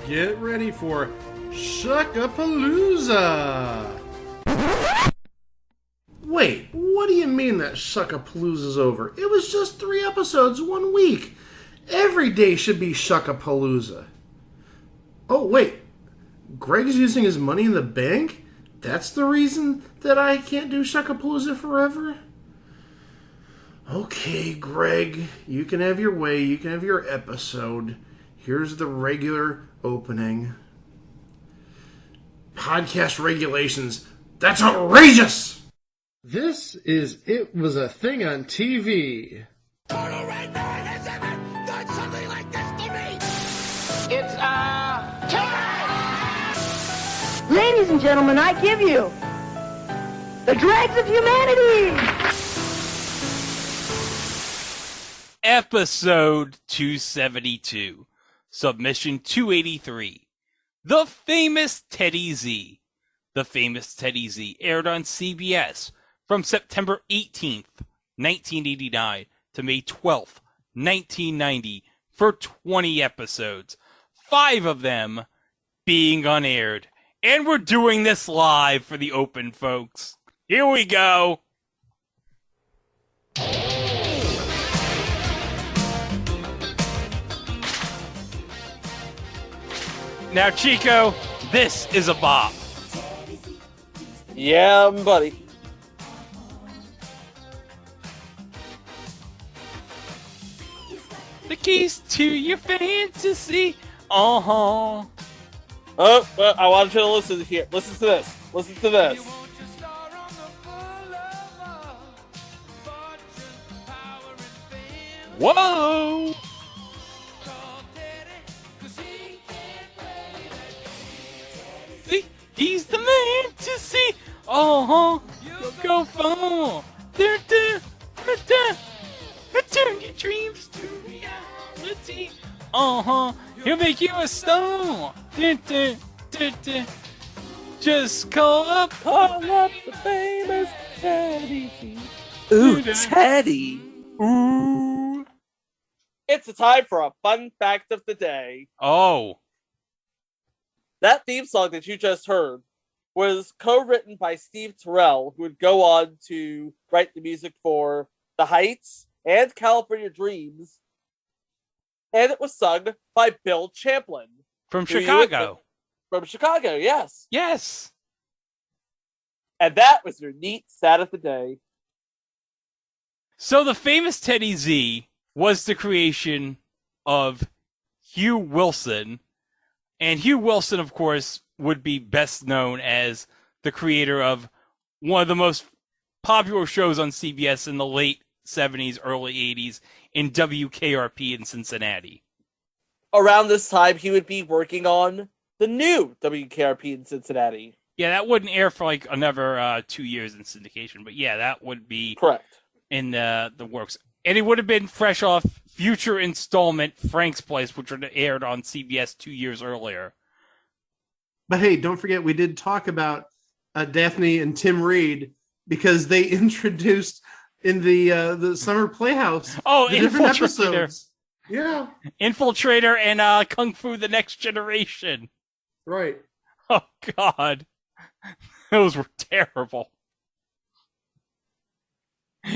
get ready for Shuckapalooza! Wait, what do you mean that Shuckapalooza's over? It was just 3 episodes 1 week. Every day should be Shuckapalooza. Oh, wait. Greg's using his money in the bank? That's the reason that I can't do Shuckapalooza forever? Okay, Greg, you can have your way. You can have your episode. Here's the regular opening. Podcast regulations. That's outrageous! This is It Was a Thing on TV. Total Red Man has ever done something like this to me! It's, time! Ladies and gentlemen, I give you the dregs of humanity! Episode 272. Submission 283. The Famous Teddy Z. The Famous Teddy Z aired on CBS from September 18th, 1989 to May 12th, 1990 for 20 episodes, 5 of them being unaired. And we're doing this live for the open, folks. Here we go. Now, Chico, this is a bop. Yeah, buddy. The keys to your fantasy. Uh-huh. Oh, well, I want you to listen here. Listen to this. Listen to this. Whoa! See, he's the man to see. Uh-huh. Go far. Turn your dreams to reality. Uh-huh. He'll make you a star. Just call up the famous Teddy. Ooh, Teddy. Ooh. It's a time for a fun fact of the day. Oh. That theme song that you just heard was co-written by Steve Terrell, who would go on to write the music for The Heights and California Dreams. And it was sung by Bill Champlin. From Chicago. From Chicago, yes. Yes. And that was your neat stat of the day. So the Famous Teddy Z was the creation of Hugh Wilson. And Hugh Wilson, of course, would be best known as the creator of one of the most popular shows on CBS in the late 70s, early 80s in WKRP in Cincinnati. Around this time, he would be working on the new WKRP in Cincinnati. Yeah, that wouldn't air for like another 2 years in syndication, but yeah, that would be correct in the works. And it would have been fresh off future installment Frank's Place, which would have aired on CBS 2 years earlier. But hey, don't forget we did talk about Daphne and Tim Reed because they introduced in the Summer Playhouse the different episodes. Yeah, Infiltrator and Kung Fu: The Next Generation. Right. Oh God, those were terrible.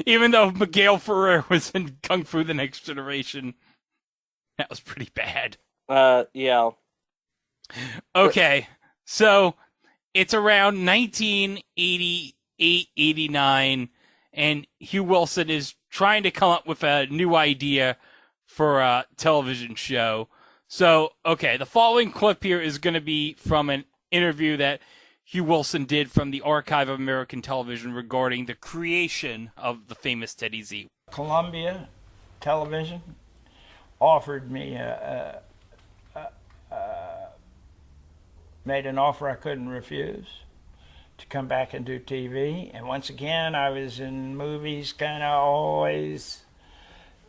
Even though Miguel Ferrer was in Kung Fu: The Next Generation, that was pretty bad. Yeah. Okay, so it's around 1988, 89, and Hugh Wilson is trying to come up with a new idea for a television show. So, okay, the following clip here is going to be from an interview that Hugh Wilson did from the Archive of American Television regarding the creation of the Famous Teddy Z. Columbia Television offered me made an offer I couldn't refuse to come back and do TV. And once again, I was in movies, kind of always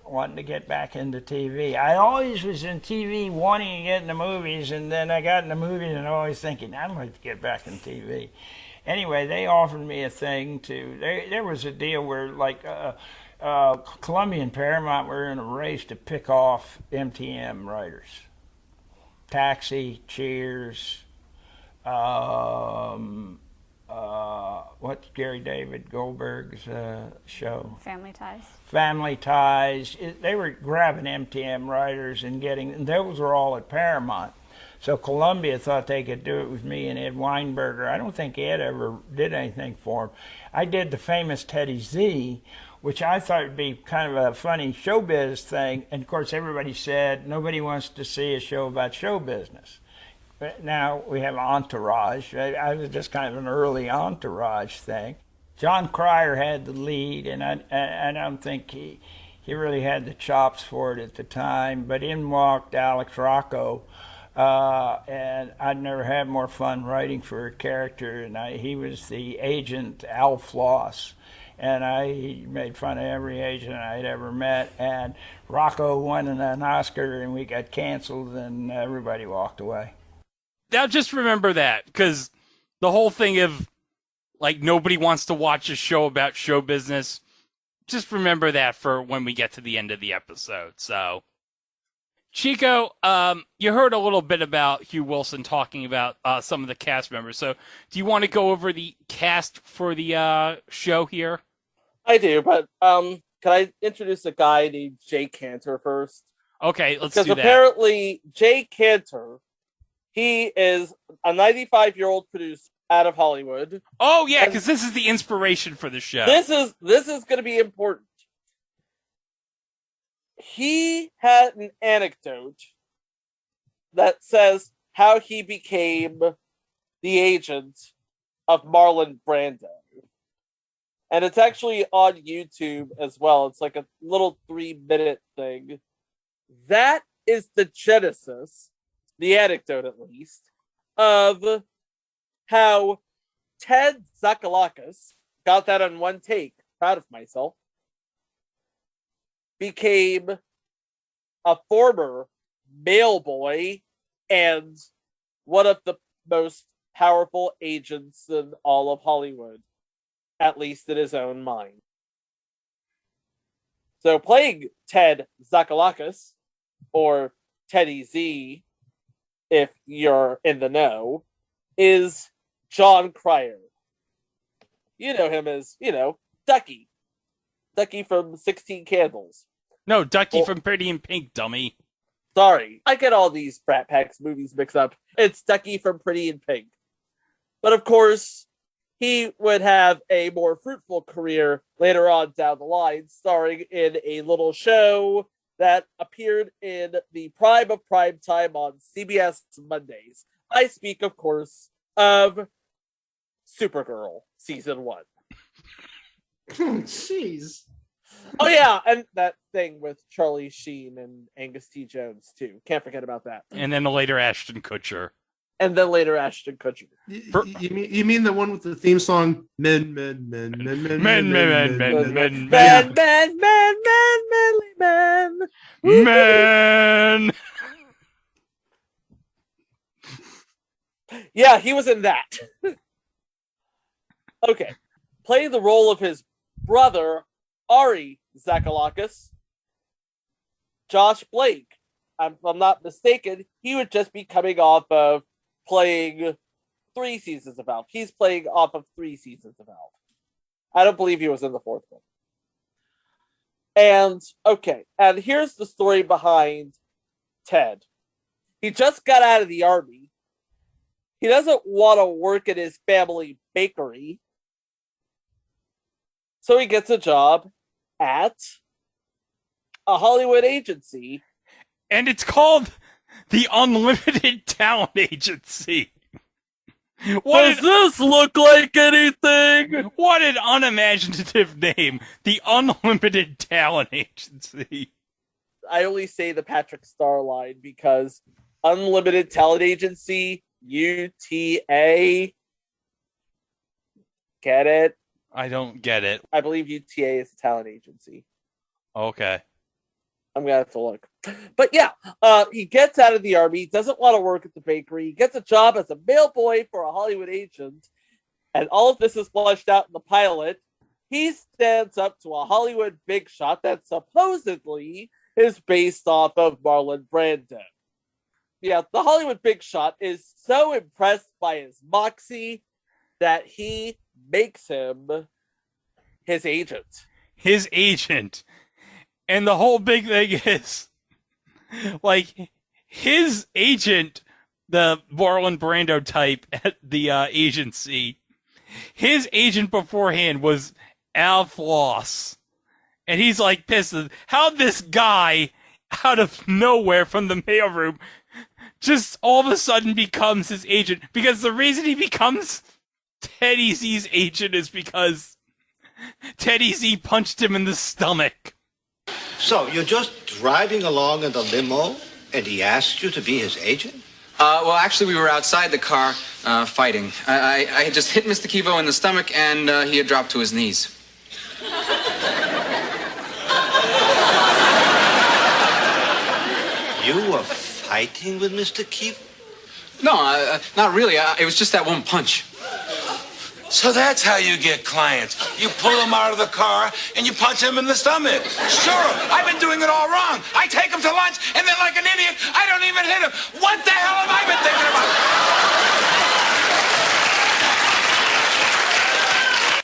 wanting to get back into TV. I always was in TV wanting to get into movies, and then I got into movies and always thinking, I'd like to get back in TV. Anyway, they offered me a thing to, there was a deal where like Columbia and Paramount were in a race to pick off MTM writers. Taxi, Cheers, what's Gary David Goldberg's show? Family Ties. Family Ties. They were grabbing MTM writers and and those were all at Paramount. So Columbia thought they could do it with me and Ed Weinberger. I don't think Ed ever did anything for him. I did the famous Teddy Z, which I thought would be kind of a funny showbiz thing. And of course, everybody said nobody wants to see a show about show business. But now we have Entourage. I was just kind of an early Entourage thing. Jon Cryer had the lead, and I don't think he really had the chops for it at the time. But in walked Alex Rocco. And I'd never had more fun writing for a character, and he was the agent Al Floss, and he made fun of every agent I'd ever met, and Rocco won an Oscar, and we got canceled, and everybody walked away. Now just remember that, because the whole thing of, like, nobody wants to watch a show about show business, just remember that for when we get to the end of the episode, so... Chico, you heard a little bit about Hugh Wilson talking about some of the cast members. So do you want to go over the cast for the show here? I do, but can I introduce a guy named Jay Cantor first? Okay, let's do that. Because apparently Jay Cantor, he is a 95-year-old producer out of Hollywood. Oh, yeah, because this is the inspiration for the show. This is going to be important. He had an anecdote that says how he became the agent of Marlon Brando. And it's actually on YouTube as well. It's like a little 3-minute thing. That is the genesis, the anecdote at least, of how Ted Zakalakis, got that on one take, proud of myself, became a former mail boy and one of the most powerful agents in all of Hollywood, at least in his own mind. So playing Ted Zakalakis, or Teddy Z, if you're in the know, is Jon Cryer. You know him as, Ducky. Ducky from 16 Candles. No, Ducky from Pretty in Pink, dummy. Sorry, I get all these Brat Packs movies mixed up. It's Ducky from Pretty in Pink. But of course, he would have a more fruitful career later on down the line, starring in a little show that appeared in the prime of prime time on CBS Mondays. I speak, of course, of Supergirl, Season 1. Jeez. Oh, yeah, and that thing with Charlie Sheen and Angus T. Jones, too. Can't forget about that. And then later Ashton Kutcher. And then later Ashton Kutcher. You mean the one with the theme song, Men, Men, Men, Men, Men, Men, Men, Men, Men, Men, Men, Men, Men, Men, Man! Yeah, he was in that. Okay. Playing the role of his brother, Ari Zakalakis, Josh Blake. I'm not mistaken, he would just be coming off of playing 3 seasons of Alf. He's playing off of 3 seasons of Alf. I don't believe he was in the 4th one. And, okay, and here's the story behind Ted. He just got out of the army. He doesn't want to work at his family bakery. So he gets a job at a Hollywood agency. And it's called the Unlimited Talent Agency. Does this look like anything? What an unimaginative name. The Unlimited Talent Agency. I only say the Patrick Star line because Unlimited Talent Agency, UTA. Get it? I don't get it. I believe UTA is a talent agency. Okay. I'm going to have to look. But yeah, he gets out of the army. He doesn't want to work at the bakery. He gets a job as a mail boy for a Hollywood agent. And all of this is fleshed out in the pilot. He stands up to a Hollywood big shot that supposedly is based off of Marlon Brando. Yeah, the Hollywood big shot is so impressed by his moxie that he makes him his agent. His agent. And the whole big thing is, like, his agent, the Marlon Brando type at the agency, his agent beforehand was Al Floss. And he's like pissed. How this guy, out of nowhere from the mailroom, just all of a sudden becomes his agent. Because the reason he becomes Teddy Z's agent is because Teddy Z punched him in the stomach. So, you're just driving along in the limo, and he asked you to be his agent? Well, actually, we were outside the car fighting. I had just hit Mr. Kivo in the stomach, and he had dropped to his knees. You were fighting with Mr. Kivo? No, not really. It was just that one punch. So that's how you get clients. You pull them out of the car and you punch them in the stomach. Sure, I've been doing it all wrong. I take them to lunch and then like an idiot, I don't even hit them. What the hell have I been thinking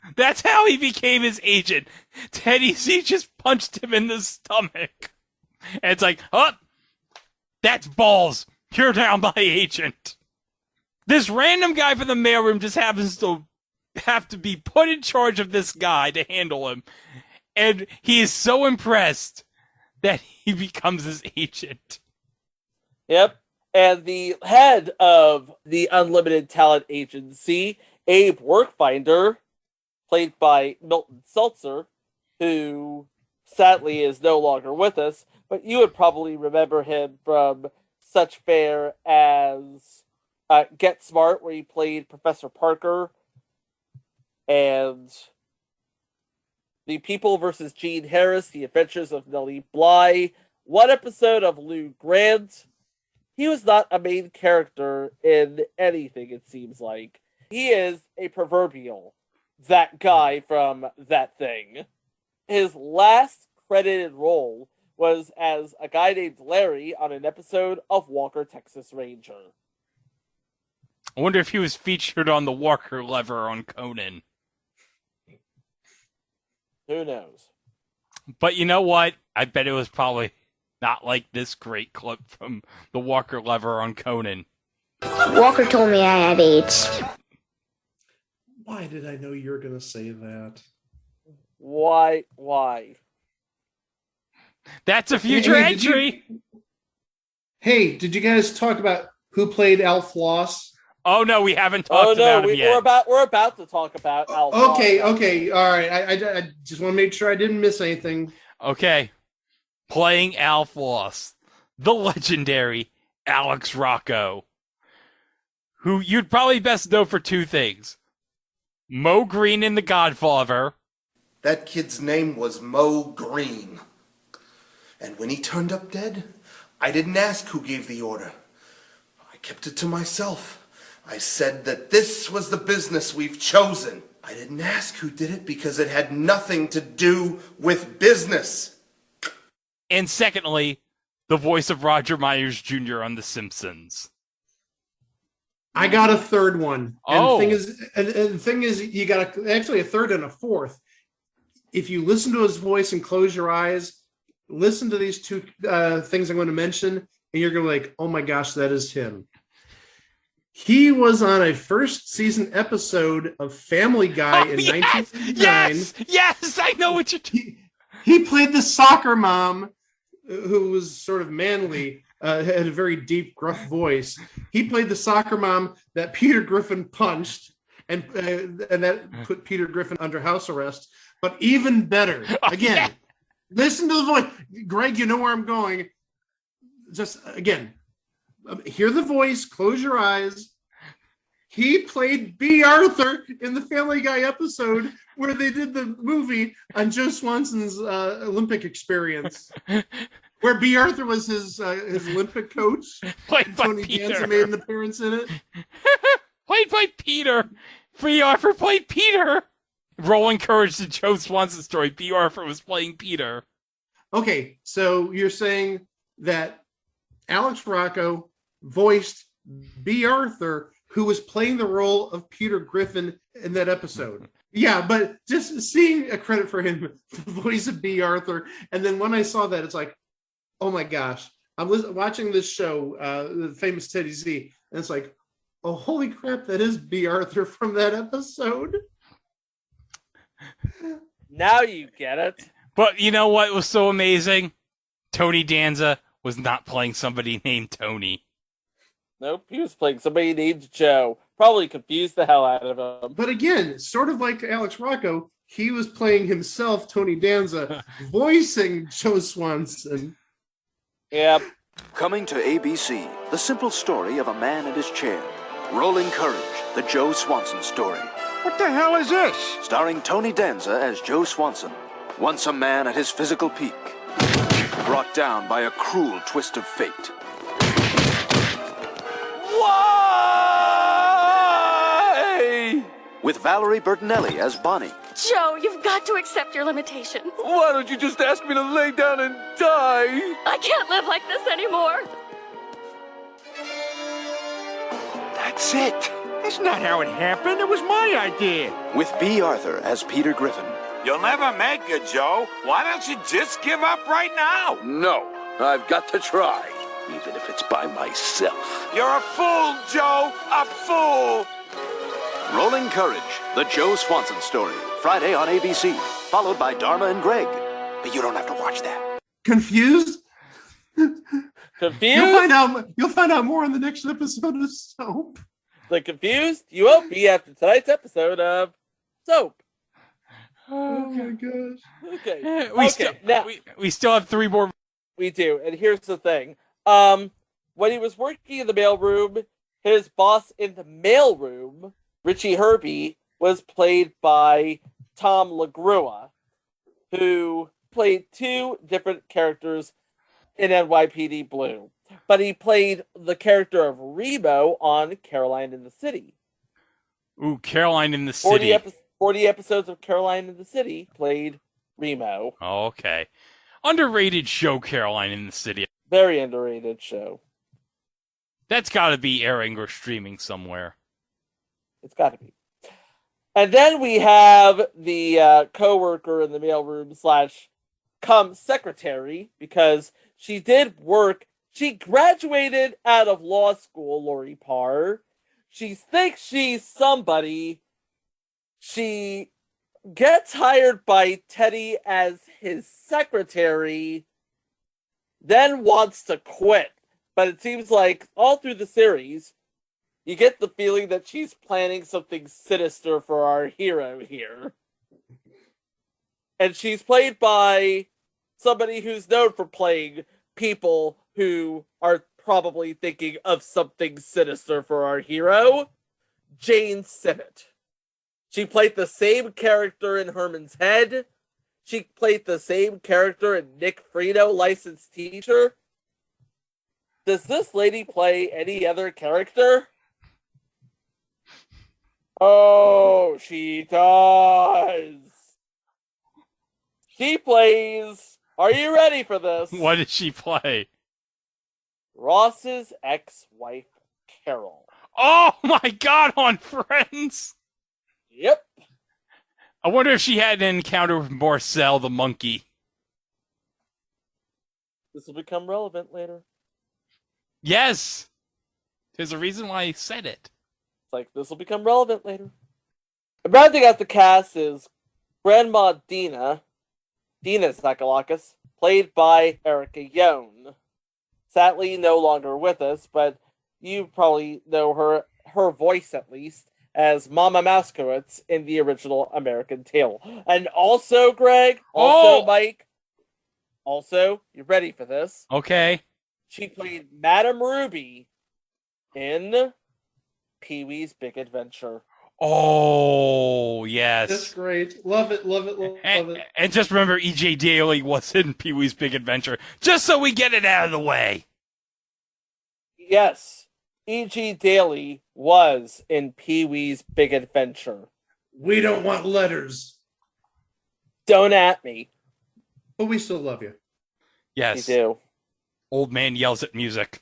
about? That's how he became his agent. Teddy Z just punched him in the stomach. And it's like, oh, that's balls. You're now my agent. This random guy from the mailroom just happens to have to be put in charge of this guy to handle him. And he is so impressed that he becomes his agent. Yep. And the head of the Unlimited Talent Agency, Abe Workfinder, played by Milton Seltzer, who sadly is no longer with us, but you would probably remember him from such fare as Get Smart, where he played Professor Parker, and The People versus Gene Harris, The Adventures of Nellie Bly, one episode of Lou Grant. He was not a main character in anything, it seems like. He is a proverbial that guy from That Thing. His last credited role was as a guy named Larry on an episode of Walker, Texas Ranger. I wonder if he was featured on the Walker lever on Conan. Who knows? But you know what? I bet it was probably not like this great clip from the Walker lever on Conan. Walker told me I had AIDS. Why did I know you were going to say that? Why? That's a future entry! Did you guys talk about who played Al Floss? Oh no, we haven't talked about him yet. We're about to talk about Al. Okay, all right. I just want to make sure I didn't miss anything. Okay, playing Al Floss, the legendary Alex Rocco, who you'd probably best know for two things: Mo Green in The Godfather. That kid's name was Mo Green, and when he turned up dead, I didn't ask who gave the order. I kept it to myself. I said that this was the business we've chosen. I didn't ask who did it because it had nothing to do with business. And secondly, the voice of Roger Myers Jr. on The Simpsons. I got a third one. Oh. And the thing is, you got actually a third and a fourth. If you listen to his voice and close your eyes, listen to these two things I'm going to mention, and you're going to be like, oh my gosh, that is him. He was on a first season episode of Family Guy in 1959. Yes, I know what you're doing. He played the soccer mom who was sort of manly, had a very deep, gruff voice. He played the soccer mom that Peter Griffin punched, and that put Peter Griffin under house arrest. But even better, again, listen to the voice. Greg, you know where I'm going. Just, again, hear the voice, close your eyes. He played B. Arthur in the Family Guy episode where they did the movie on Joe Swanson's Olympic experience, where B. Arthur was his Olympic coach. Played by Tony Peter. Danza made an appearance in it. Played by Peter. B. Arthur played Peter. Rolling Courage to Joe Swanson story. B. Arthur was playing Peter. Okay, so you're saying that Alex Rocco voiced B. Arthur, who was playing the role of Peter Griffin in that episode. Yeah, but just seeing a credit for him, the voice of B. Arthur, and then when I saw that, it's like, oh my gosh. I'm watching this show, The Famous Teddy Z, and it's like, oh, holy crap, that is B. Arthur from that episode. Now you get it. But you know what was so amazing? Tony Danza was not playing somebody named Tony. Nope, he was playing somebody named Joe. Probably confused the hell out of him. But again, sort of like Alex Rocco, he was playing himself, Tony Danza, voicing Joe Swanson. Yep. Coming to ABC, the simple story of a man and his chair. Rolling Courage, the Joe Swanson story. What the hell is this? Starring Tony Danza as Joe Swanson, once a man at his physical peak, brought down by a cruel twist of fate. Why? With Valerie Bertinelli as Bonnie. Joe, you've got to accept your limitation. Why don't you just ask me to lay down and die? I can't live like this anymore. That's it. That's not how it happened. It was my idea. With B. Arthur as Peter Griffin. You'll never make it, Joe. Why don't you just give up right now? No, I've got to try, even if it's by myself. You're a fool, Joe. A fool. Rolling Courage, the Joe Swanson story. Friday on ABC, followed by Dharma and Greg. But you don't have to watch that. Confused? Confused? You'll find out more in the next episode of Soap. The confused? You won't be after tonight's episode of Soap. Oh my gosh. Okay. We still have 3 more. We do, and here's the thing. When he was working in the mailroom, his boss in the mailroom, Richie Herbie, was played by Tom LaGrua, who played 2 different characters in NYPD Blue. But he played the character of Remo on Caroline in the City. Ooh, Caroline in the City. 40 episodes of Caroline in the City played Remo. Oh, okay. Underrated show, Caroline in the City. Very underrated show. That's got to be airing or streaming somewhere. It's got to be. And then we have the co-worker in the mailroom / come secretary, because she did work. She graduated out of law school, Lori Parr. She thinks she's somebody. She gets hired by Teddy as his secretary, then wants to quit. But it seems like all through the series, you get the feeling that she's planning something sinister for our hero here. And she's played by somebody who's known for playing people who are probably thinking of something sinister for our hero, Jane Sinnott. She played the same character in Herman's Head. She played the same character in Nick Frito, Licensed Teacher. Does this lady play any other character? Oh, she does. She plays... Are you ready for this? What did she play? Ross's ex-wife, Carol. Oh my god, on Friends! Yep. I wonder if she had an encounter with Marcel the monkey. This will become relevant later. Yes! There's a reason why I said it. It's like, this will become relevant later. And rounding out the cast is Grandma Dina Zakalakis, played by Erica Yone. Sadly, no longer with us, but you probably know her voice at least, as Mama Moskowitz in the original American Tale. And also, Greg, Mike, you ready for this? Okay. She played Madame Ruby in Pee-wee's Big Adventure. Oh, yes. That's great. Love it, love it, love it. And just remember, E.J. Daly was in Pee-wee's Big Adventure, just so we get it out of the way. Yes, E.G. Daly was in Pee-wee's Big Adventure. We don't want letters. Don't at me. But we still love you. Yes. You do. Old man yells at music.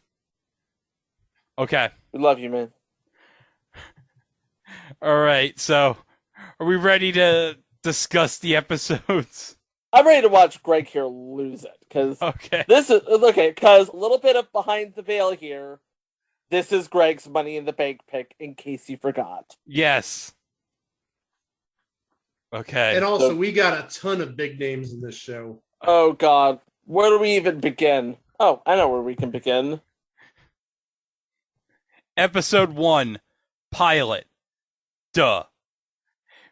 Okay. We love you, man. All right, so are we ready to discuss the episodes? I'm ready to watch Greg here lose it, because Okay. this is okay. Because a little bit of behind the veil here. This is Greg's Money in the Bank pick, in case you forgot. Yes. Okay. And also, we got a ton of big names in this show. Oh God, where do we even begin? Oh, I know where we can begin. Episode 1, Pilot. Duh.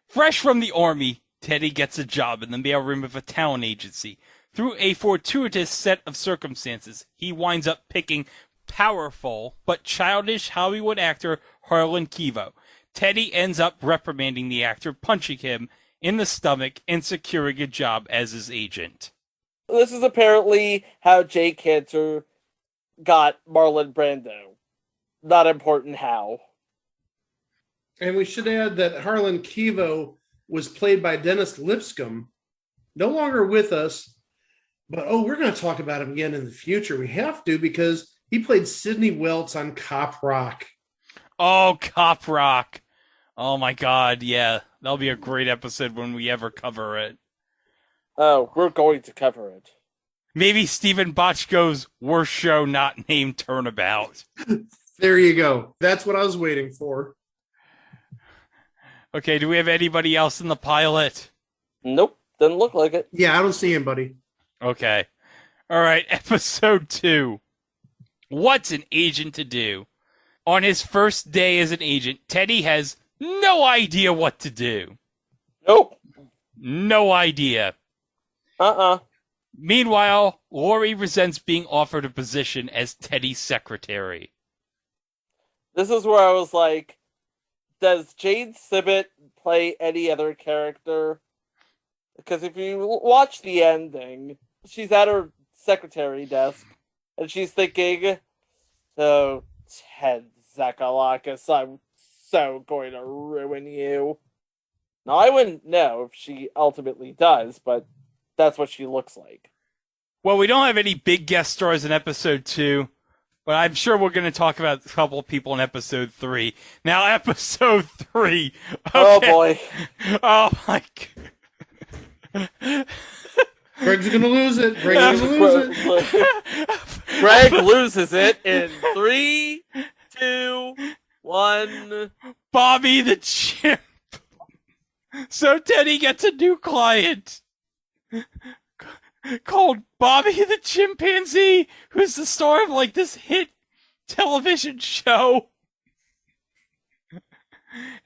Fresh from the army, Teddy gets a job in the mailroom of a talent agency. Through a fortuitous set of circumstances, he winds up picking powerful but childish Hollywood actor Harlan Keevo. Teddy ends up reprimanding the actor, punching him in the stomach, and securing a job as his agent. This is apparently how Jay Cantor got Marlon Brando. Not important how. And we should add that Harlan Keevo was played by Dennis Lipscomb, no longer with us, but we're going to talk about him again in the future. We have to, because he played Sidney Welts on Cop Rock. Oh, Cop Rock. Oh my God, yeah. That'll be a great episode when we ever cover it. Oh, we're going to cover it. Maybe Stephen Bochco's worst show not named Turnabout. There you go. That's what I was waiting for. Okay, do we have anybody else in the pilot? Nope, doesn't look like it. Yeah, I don't see anybody. Okay. All right, episode 2. What's an agent to do? On his first day as an agent, Teddy has no idea what to do. Nope. No idea. Meanwhile, Lori resents being offered a position as Teddy's secretary. This is where I was like, does Jade Sibbett play any other character? Because if you watch the ending, she's at her secretary desk, and she's thinking, so, Ted Zakalakis, I'm so going to ruin you. Now, I wouldn't know if she ultimately does, but that's what she looks like. Well, we don't have any big guest stars in episode 2, but I'm sure we're going to talk about a couple of people in episode 3. Now, episode 3. Okay. Oh, boy. Oh, my God. Greg's going to lose it. Greg's going to lose it. Greg loses it in 3, 2, 1. Bobby the Chimp. So Teddy gets a new client called Bobby the Chimpanzee, who's the star of like this hit television show. And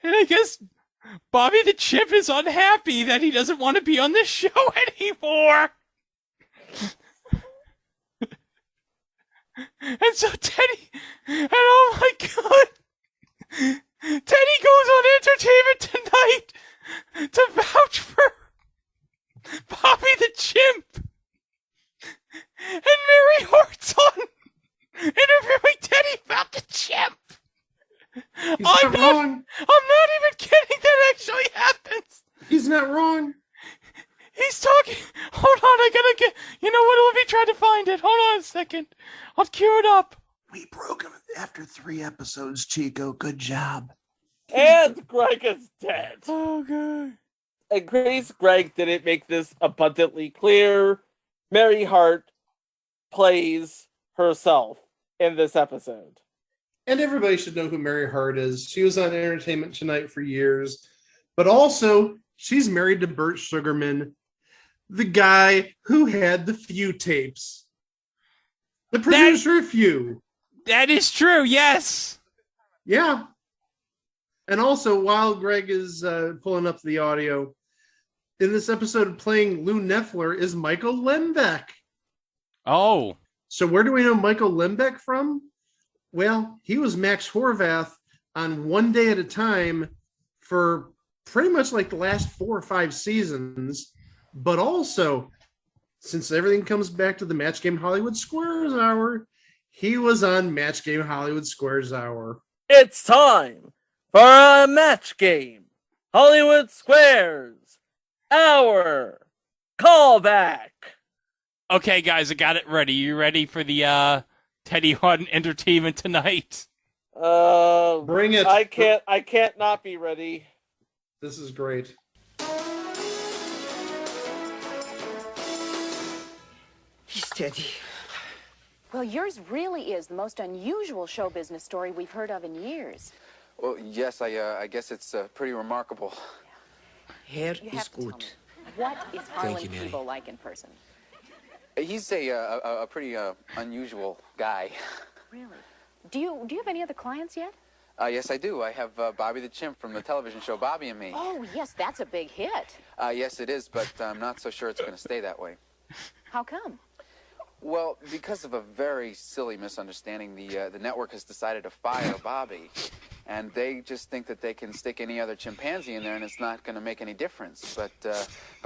I guess Bobby the Chimp is unhappy that he doesn't want to be on this show anymore. And so Teddy, and oh my God, Teddy goes on Entertainment Tonight to vouch for Bobby the Chimp. And Mary Hart's on interviewing Teddy about the chimp. I'm not even kidding. That actually happens. He's not wrong. He's talking. Hold on, I gotta get. You know what? Let me try to find it. Hold on a second. I'll cue it up. We broke him after 3 episodes, Chico. Good job. And Greg is dead. Oh, God. In case Greg didn't make this abundantly clear, Mary Hart plays herself in this episode. And everybody should know who Mary Hart is. She was on Entertainment Tonight for years. But also, she's married to Burt Sugarman, the guy who had the Few tapes. The producer of Few. That is true, yes. Yeah. And also, while Greg is pulling up the audio, in this episode playing Lou Neffler is Michael Lembeck. Oh. So where do we know Michael Lembeck from? Well, he was Max Horvath on One Day at a Time for pretty much like the last 4 or 5 seasons. But also, since everything comes back to the Match Game Hollywood Squares Hour, he was on Match Game Hollywood Squares Hour. It's time for a Match Game Hollywood Squares Hour callback. Okay, guys, I got it ready. You ready for the Teddy on Entertainment Tonight? Bring it. I can't not be ready. This is great. He's Teddy. Well, yours really is the most unusual show business story we've heard of in years. Well, yes, I guess it's pretty remarkable. Hair is good. What is Harlan you, Nelly. Keeble like in person? He's a pretty unusual guy. Really? Do you have any other clients yet? Yes, I do. I have Bobby the Chimp from the television show Bobby and Me. Oh, yes, that's a big hit. Yes, it is, but I'm not so sure it's going to stay that way. How come? Well, because of a very silly misunderstanding, the network has decided to fire Bobby, and they just think that they can stick any other chimpanzee in there, and it's not going to make any difference. But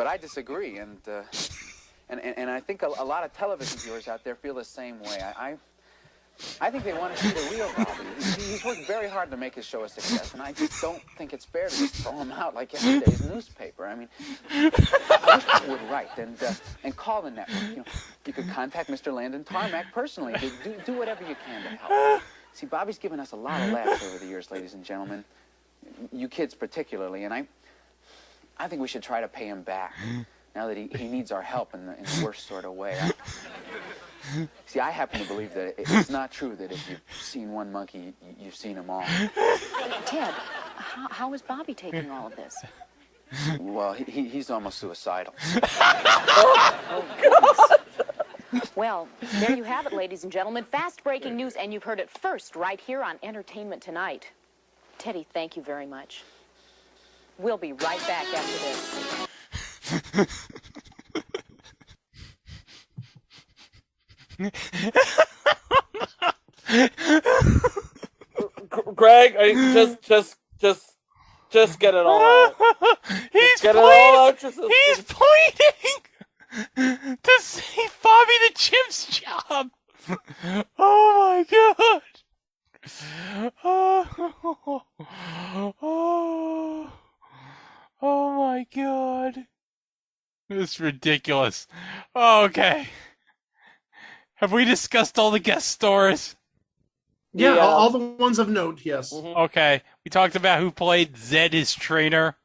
I disagree, and I think a lot of television viewers out there feel the same way. I think they want to see the real Bobby. He's worked very hard to make his show a success, and I just don't think it's fair to just throw him out like yesterday's newspaper. I mean, I wish people would write and call the network. You know, you could contact Mr. Landon Tarmac personally. Do whatever you can to help. See, Bobby's given us a lot of laughs over the years, ladies and gentlemen. You kids particularly, and I think we should try to pay him back now that he needs our help in the worst sort of way. See, I happen to believe that it's not true that if you've seen one monkey, you've seen them all. Ted, how is Bobby taking all of this? Well, he's almost suicidal. Well, there you have it, ladies and gentlemen. Fast-breaking news, and you've heard it first right here on Entertainment Tonight. Teddy, thank you very much. We'll be right back after this. Greg, just get it all out. He's pointing to save Bobby the Chimp's job. Oh my god. Oh my god. It's ridiculous. Okay. Have we discussed all the guest stars? Yeah, all the ones of note, yes. Mm-hmm. Okay. We talked about who played Zed, his trainer.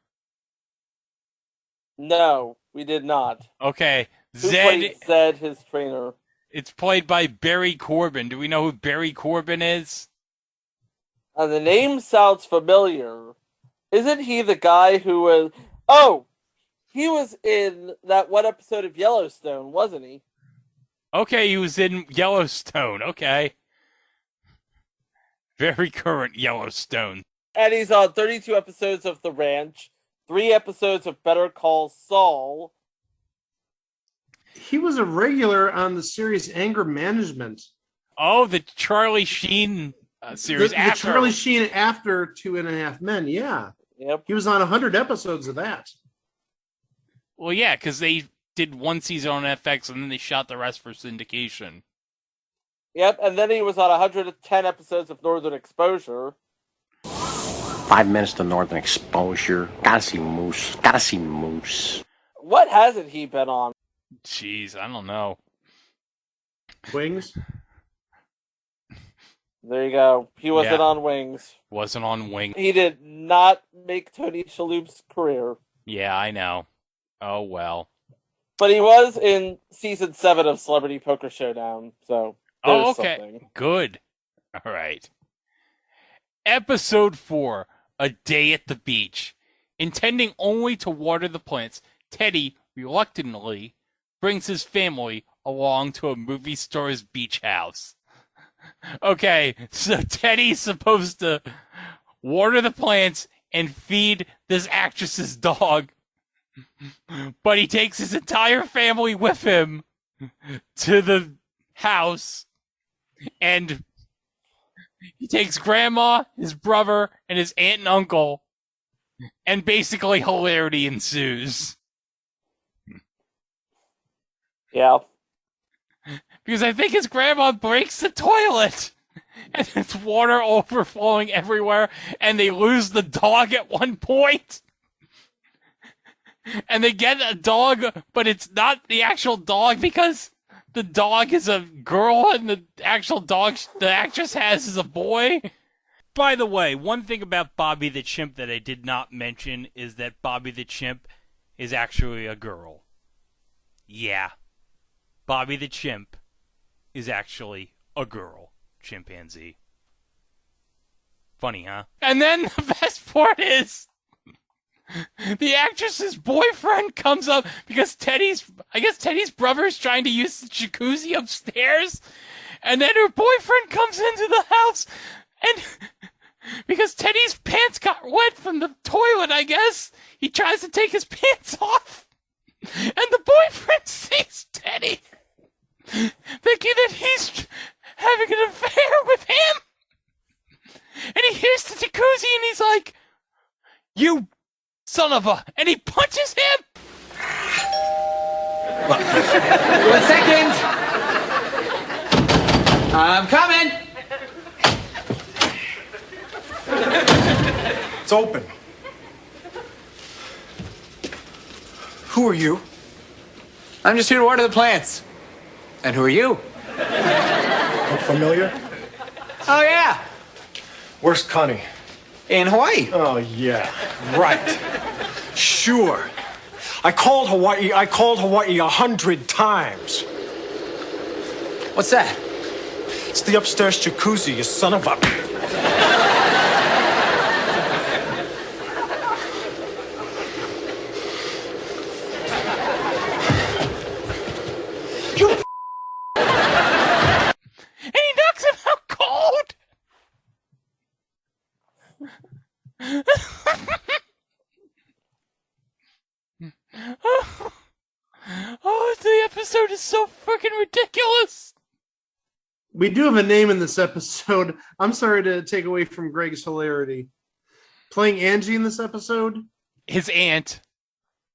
No, we did not. Okay. Who played Zed, his trainer? It's played by Barry Corbin. Do we know who Barry Corbin is? The name sounds familiar. Isn't he the guy who was... Oh! He was in that one episode of Yellowstone, wasn't he? Okay, he was in Yellowstone. Okay. Very current Yellowstone. And he's on 32 episodes of The Ranch, 3 episodes of Better Call Saul. He was a regular on the series Anger Management. Oh, the Charlie Sheen series. The Charlie Sheen after 2.5 Men, yeah. Yep. He was on 100 episodes of that. Well, yeah, because they did one season on FX and then they shot the rest for syndication. Yep, and then he was on 110 episodes of Northern Exposure. 5 minutes to Northern Exposure. Gotta see Moose. Gotta see Moose. What hasn't he been on? Jeez, I don't know. Wings? There you go. He wasn't on Wings. Wasn't on Wings. He did not make Tony Shalhoub's career. Yeah, I know. Oh, well. But he was in season 7 of Celebrity Poker Showdown, so there's okay. something. Good. All right. Episode 4, A Day at the Beach. Intending only to water the plants, Teddy reluctantly brings his family along to a movie star's beach house. Okay, so Teddy's supposed to water the plants and feed this actress's dog. But he takes his entire family with him to the house. And he takes grandma, his brother, and his aunt and uncle. And basically hilarity ensues. Yeah. Because I think his grandma breaks the toilet. And it's water overflowing everywhere. And they lose the dog at one point. And they get a dog, but it's not the actual dog because the dog is a girl and the actual dog the actress has is a boy. by the way, one thing about Bobby the Chimp that I did not mention is that Bobby the Chimp is actually a girl. Yeah. Bobby the Chimp is actually a girl chimpanzee. Funny, huh? And then the best part is the actress's boyfriend comes up because Teddy's brother is trying to use the jacuzzi upstairs, and then her boyfriend comes into the house, and because Teddy's pants got wet from the toilet, I guess, he tries to take his pants off, and the boyfriend sees Teddy, thinking that he's having an affair with him, and he hears the jacuzzi, and he's like, "You son of a," and he punches him. 1 second. I'm coming. It's open. Who are you? I'm just here to water the plants. And who are you? Look familiar? Oh, yeah. Where's Connie? In Hawaii. Oh, yeah. Right. Sure. I called Hawaii 100 times. What's that? It's the upstairs jacuzzi, you son of a... And he knocks him out cold. Oh, the episode is so freaking ridiculous. We do have a name in this episode. I'm sorry to take away from Greg's hilarity. Playing Angie in this episode? His aunt.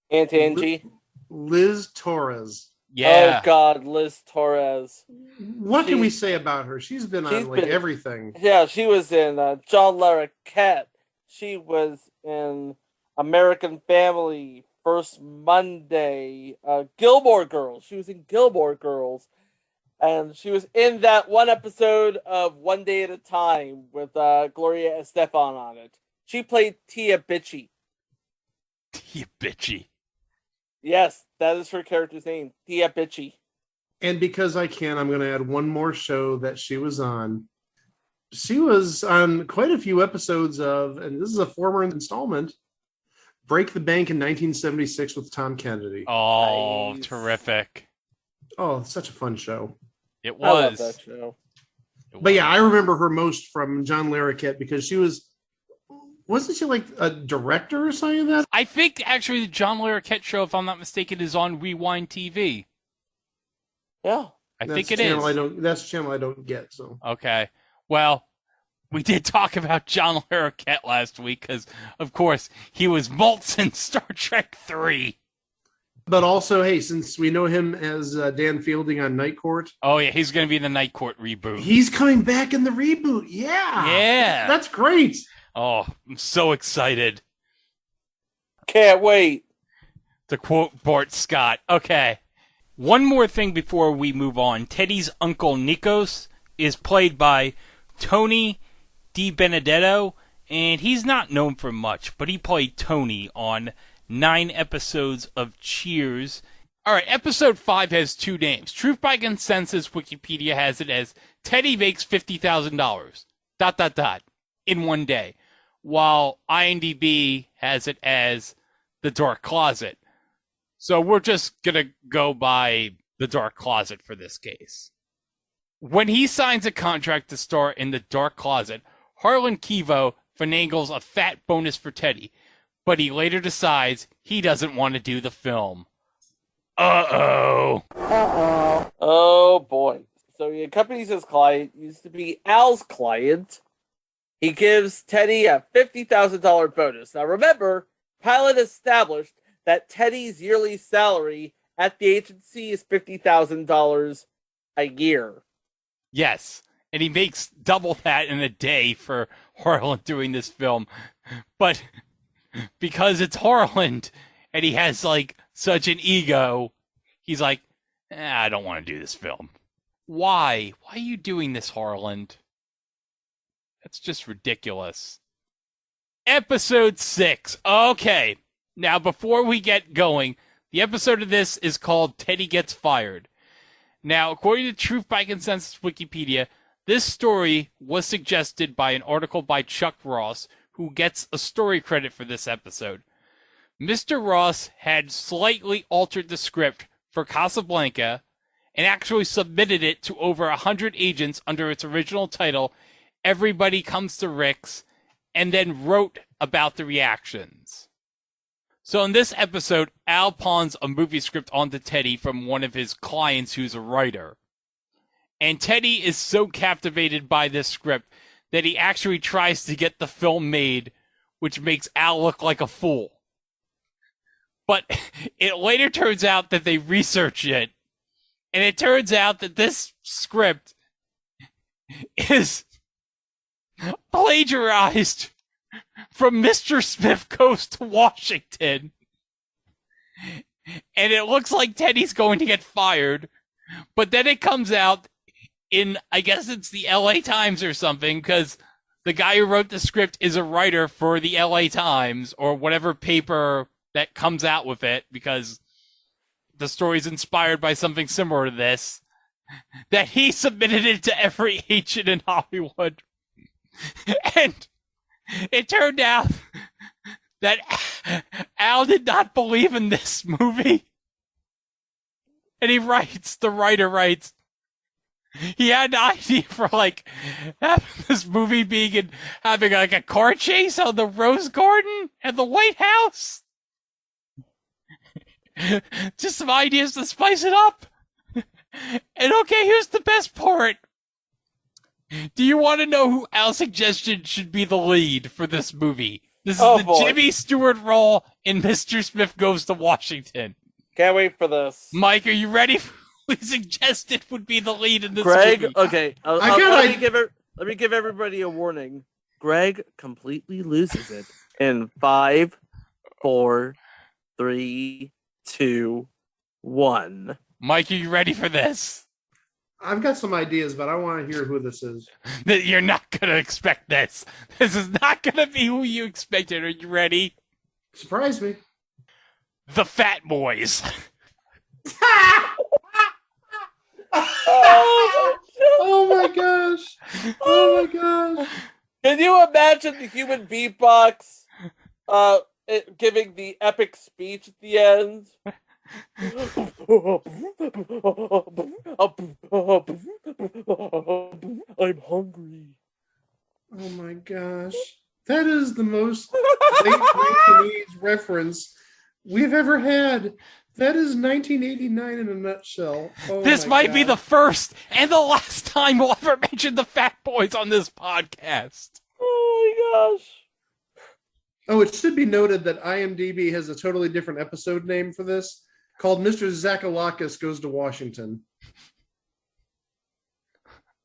Aunt Angie. Liz Torres. Yeah. Oh, God, Liz Torres. What can we say about her? She's been on everything. Yeah, she was in John Larroquette. She was in American Family, First Monday, Gilmore Girls. She was in Gilmore Girls. And she was in that one episode of One Day at a Time with Gloria Estefan on it. She played Tia Bitchy. Tia Bitchy. Yes, that is her character's name, Tia Bitchy. And because I can, I'm going to add one more show that she was on. She was on quite a few episodes of, and this is a former installment, Break the Bank in 1976 with Tom Kennedy. Oh, nice. Terrific. Oh, such a fun show. It I love was. that show. But yeah, I remember her most from John Larroquette because wasn't she like a director or something like that? I think actually the John Larroquette show, if I'm not mistaken, is on Rewind TV. Yeah. I think it is. That's a channel I don't get. So okay. Well, we did talk about John Larroquette last week because, of course, he was Maltz in Star Trek 3. But also, hey, since we know him as Dan Fielding on Night Court. Oh, yeah, he's going to be in the Night Court reboot. He's coming back in the reboot. Yeah. Yeah. That's great. Oh, I'm so excited. Can't wait. To quote Bart Scott. Okay. One more thing before we move on. Teddy's uncle Nikos is played by Tony DiBenedetto, and he's not known for much, but he played Tony on 9 episodes of Cheers. Alright, episode 5 has 2 names. Truth by Consensus Wikipedia has it as Teddy makes $50,000. ... in one day. While IMDb has it as The Dark Closet. So we're just gonna go by The Dark Closet for this case. When he signs a contract to star in The Dark Closet, Harlan Kevo finagles a fat bonus for Teddy, but he later decides he doesn't want to do the film. Uh-oh. Uh-oh. Oh, boy. So he accompanies his client, used to be Al's client. He gives Teddy a $50,000 bonus. Now remember, Pilot established that Teddy's yearly salary at the agency is $50,000 a year. Yes, and he makes double that in a day for Harlan doing this film. But because it's Harlan and he has like such an ego, he's like, I don't want to do this film. Why? Why are you doing this, Harlan? That's just ridiculous. Episode 6. Okay. Now, before we get going, the episode of this is called Teddy Gets Fired. Now, according to Truth by Consensus Wikipedia, this story was suggested by an article by Chuck Ross, who gets a story credit for this episode. Mr. Ross had slightly altered the script for Casablanca and actually submitted it to over 100 agents under its original title, Everybody Comes to Rick's, and then wrote about the reactions. So in this episode, Al pawns a movie script onto Teddy from one of his clients who's a writer. And Teddy is so captivated by this script that he actually tries to get the film made, which makes Al look like a fool. But it later turns out that they research it, and it turns out that this script is plagiarized from Mr. Smith Goes to Washington. And it looks like Teddy's going to get fired, but then it comes out in, I guess it's the LA Times or something, because the guy who wrote the script is a writer for the LA Times or whatever paper that comes out with it, because the story's inspired by something similar to this, that he submitted it to every agent in Hollywood. And it turned out that Al did not believe in this movie. And the writer writes, he had an idea for, like, having this movie having, like, a car chase on the Rose Garden and the White House. Just some ideas to spice it up. And okay, here's the best part. Do you want to know who Al suggested should be the lead for this movie? This is Jimmy Stewart role in Mr. Smith Goes to Washington. Can't wait for this. Mike, are you ready for who he suggested would be the lead in this Greg, movie? okay. Let me give everybody a warning. Greg completely loses it in 5, 4, 3, 2, 1. Mike, are you ready for this? I've got some ideas, but I want to hear who this is. You're not going to expect this. This is not going to be who you expected. Are you ready? Surprise me. The Fat Boys. Oh my gosh. Oh my gosh. Can you imagine the human beatbox giving the epic speech at the end? I'm hungry. Oh my gosh. That is the most late 1980s reference we've ever had. That is 1989 in a nutshell. Oh, this might be the first and the last time we'll ever mention the Fat Boys on this podcast. Oh my gosh. Oh, it should be noted that IMDb has a totally different episode name for this, called Mr. Zakalakis Goes to Washington.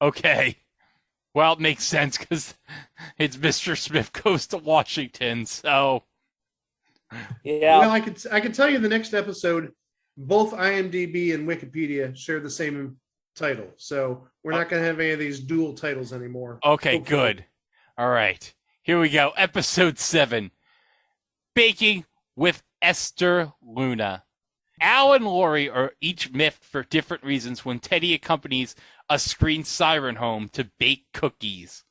Okay. Well, it makes sense because it's Mr. Smith Goes to Washington, so... Yeah. Well, I could tell you the next episode, both IMDb and Wikipedia share the same title, so we're not going to have any of these dual titles anymore. Okay, good. All right. Here we go. Episode 7. Baking with Esther Luna. Al and Lori are each miffed for different reasons when Teddy accompanies a screen siren home to bake cookies.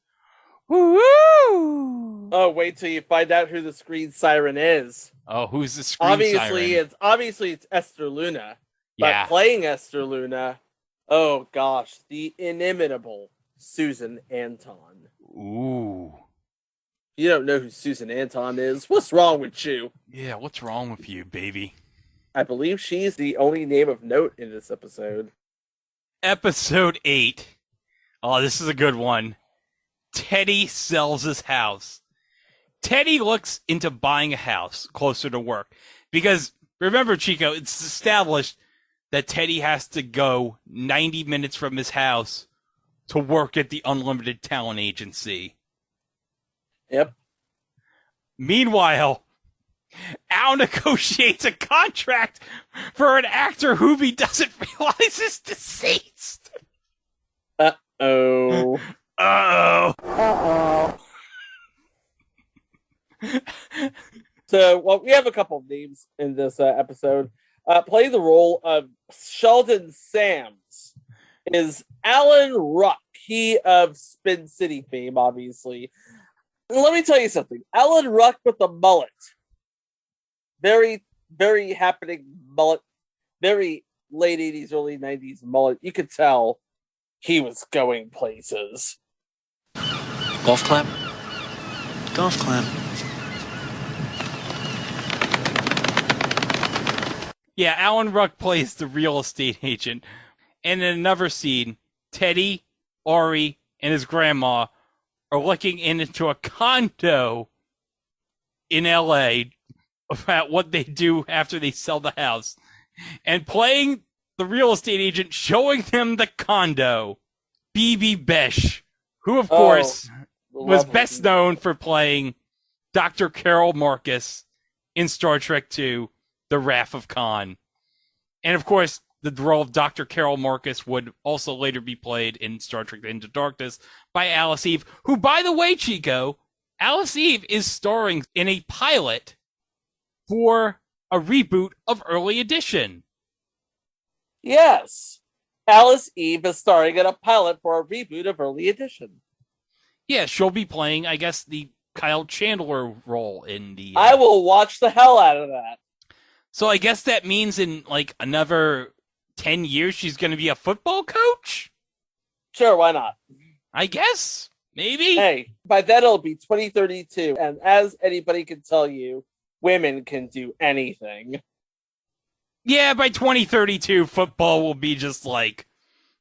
Woo! Oh, wait till you find out who the screen siren is. Oh, who's the screen siren? Obviously it's Esther Luna. Yeah. But playing Esther Luna, oh gosh, the inimitable Susan Anton. Ooh. You don't know who Susan Anton is? What's wrong with you? Yeah, what's wrong with you, baby? I believe she's the only name of note in this episode. Episode 8. Oh, this is a good one. Teddy sells his house. Teddy looks into buying a house closer to work. Because, remember, Chico, it's established that Teddy has to go 90 minutes from his house to work at the Unlimited Talent Agency. Yep. Meanwhile, Al negotiates a contract for an actor whom he doesn't realize is deceased. Uh-oh. Uh-oh. So, well, we have a couple of names in this episode. Playing the role of Sheldon Sams is Alan Ruck. He of Spin City fame, obviously. And let me tell you something. Alan Ruck with the mullet. Very, very happening mullet. Very late 80s, early 90s mullet. You could tell he was going places. Golf clap? Golf clap. Yeah, Alan Ruck plays the real estate agent. And in another scene, Teddy, Ari, and his grandma are looking into a condo in L.A. about what they do after they sell the house. And playing the real estate agent, showing them the condo, B.B. Besh, who, of course, was best known for playing Dr. Carol Marcus in Star Trek II, The Wrath of Khan. And, of course, the role of Dr. Carol Marcus would also later be played in Star Trek Into Darkness by Alice Eve, who, by the way, Chico, Alice Eve is starring in a pilot for a reboot of Early Edition. Yes. Alice Eve is starring in a pilot for a reboot of Early Edition. Yeah, she'll be playing, I guess, the Kyle Chandler role in the... I will watch the hell out of that. So I guess that means in, like, another 10 years she's going to be a football coach? Sure, why not? I guess. Maybe. Hey, by then it'll be 2032. And as anybody can tell you, women can do anything. Yeah, by 2032, football will be just, like,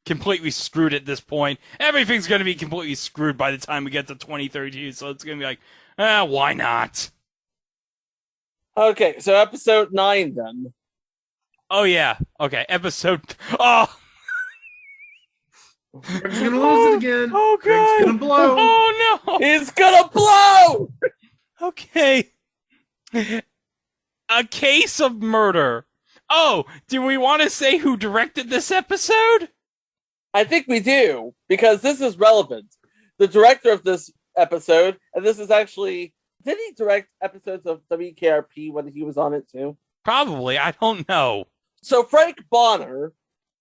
completely screwed at this point. Everything's going to be completely screwed by the time we get to 2032, so it's going to be like, why not? Okay, so episode 9 then. Oh, yeah. Okay, episode... Oh! Greg's gonna lose it again. Oh, God. Greg's gonna blow. Oh, no! He's gonna blow! Okay. A case of murder. Oh, do we want to say who directed this episode? I think we do, because this is relevant. The director of this episode, and this is actually... Did he direct episodes of WKRP when he was on it too? Probably. I don't know. So Frank Bonner,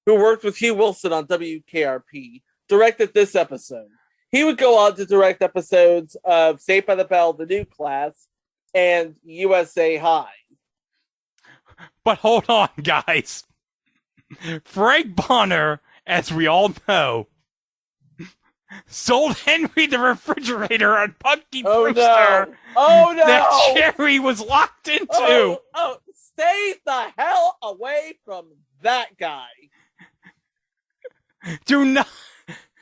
who worked with Hugh Wilson on WKRP, directed this episode. He would go on to direct episodes of Saved by the Bell, The New Class, and USA High. But hold on, guys. Frank Bonner, as we all know, sold Henry the refrigerator on Punky Brewster. No. Oh no! That Jerry was locked into. Oh, stay the hell away from that guy. Do not,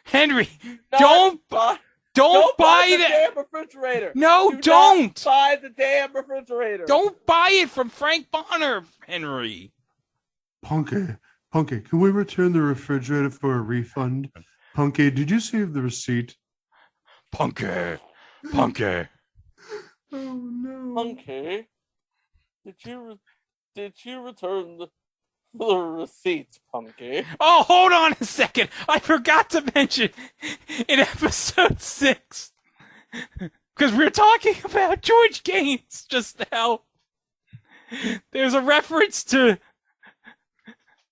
Henry. Don't buy the that damn refrigerator. No, Do don't not buy the damn refrigerator. Don't buy it from Frank Bonner, Henry. Punky, can we return the refrigerator for a refund? Punky, did you save the receipt? Punky. Oh no. Punky, did you return the receipt, Punky? Oh, hold on a second. I forgot to mention in episode 6, because we were talking about George Gaines just now. There's a reference to,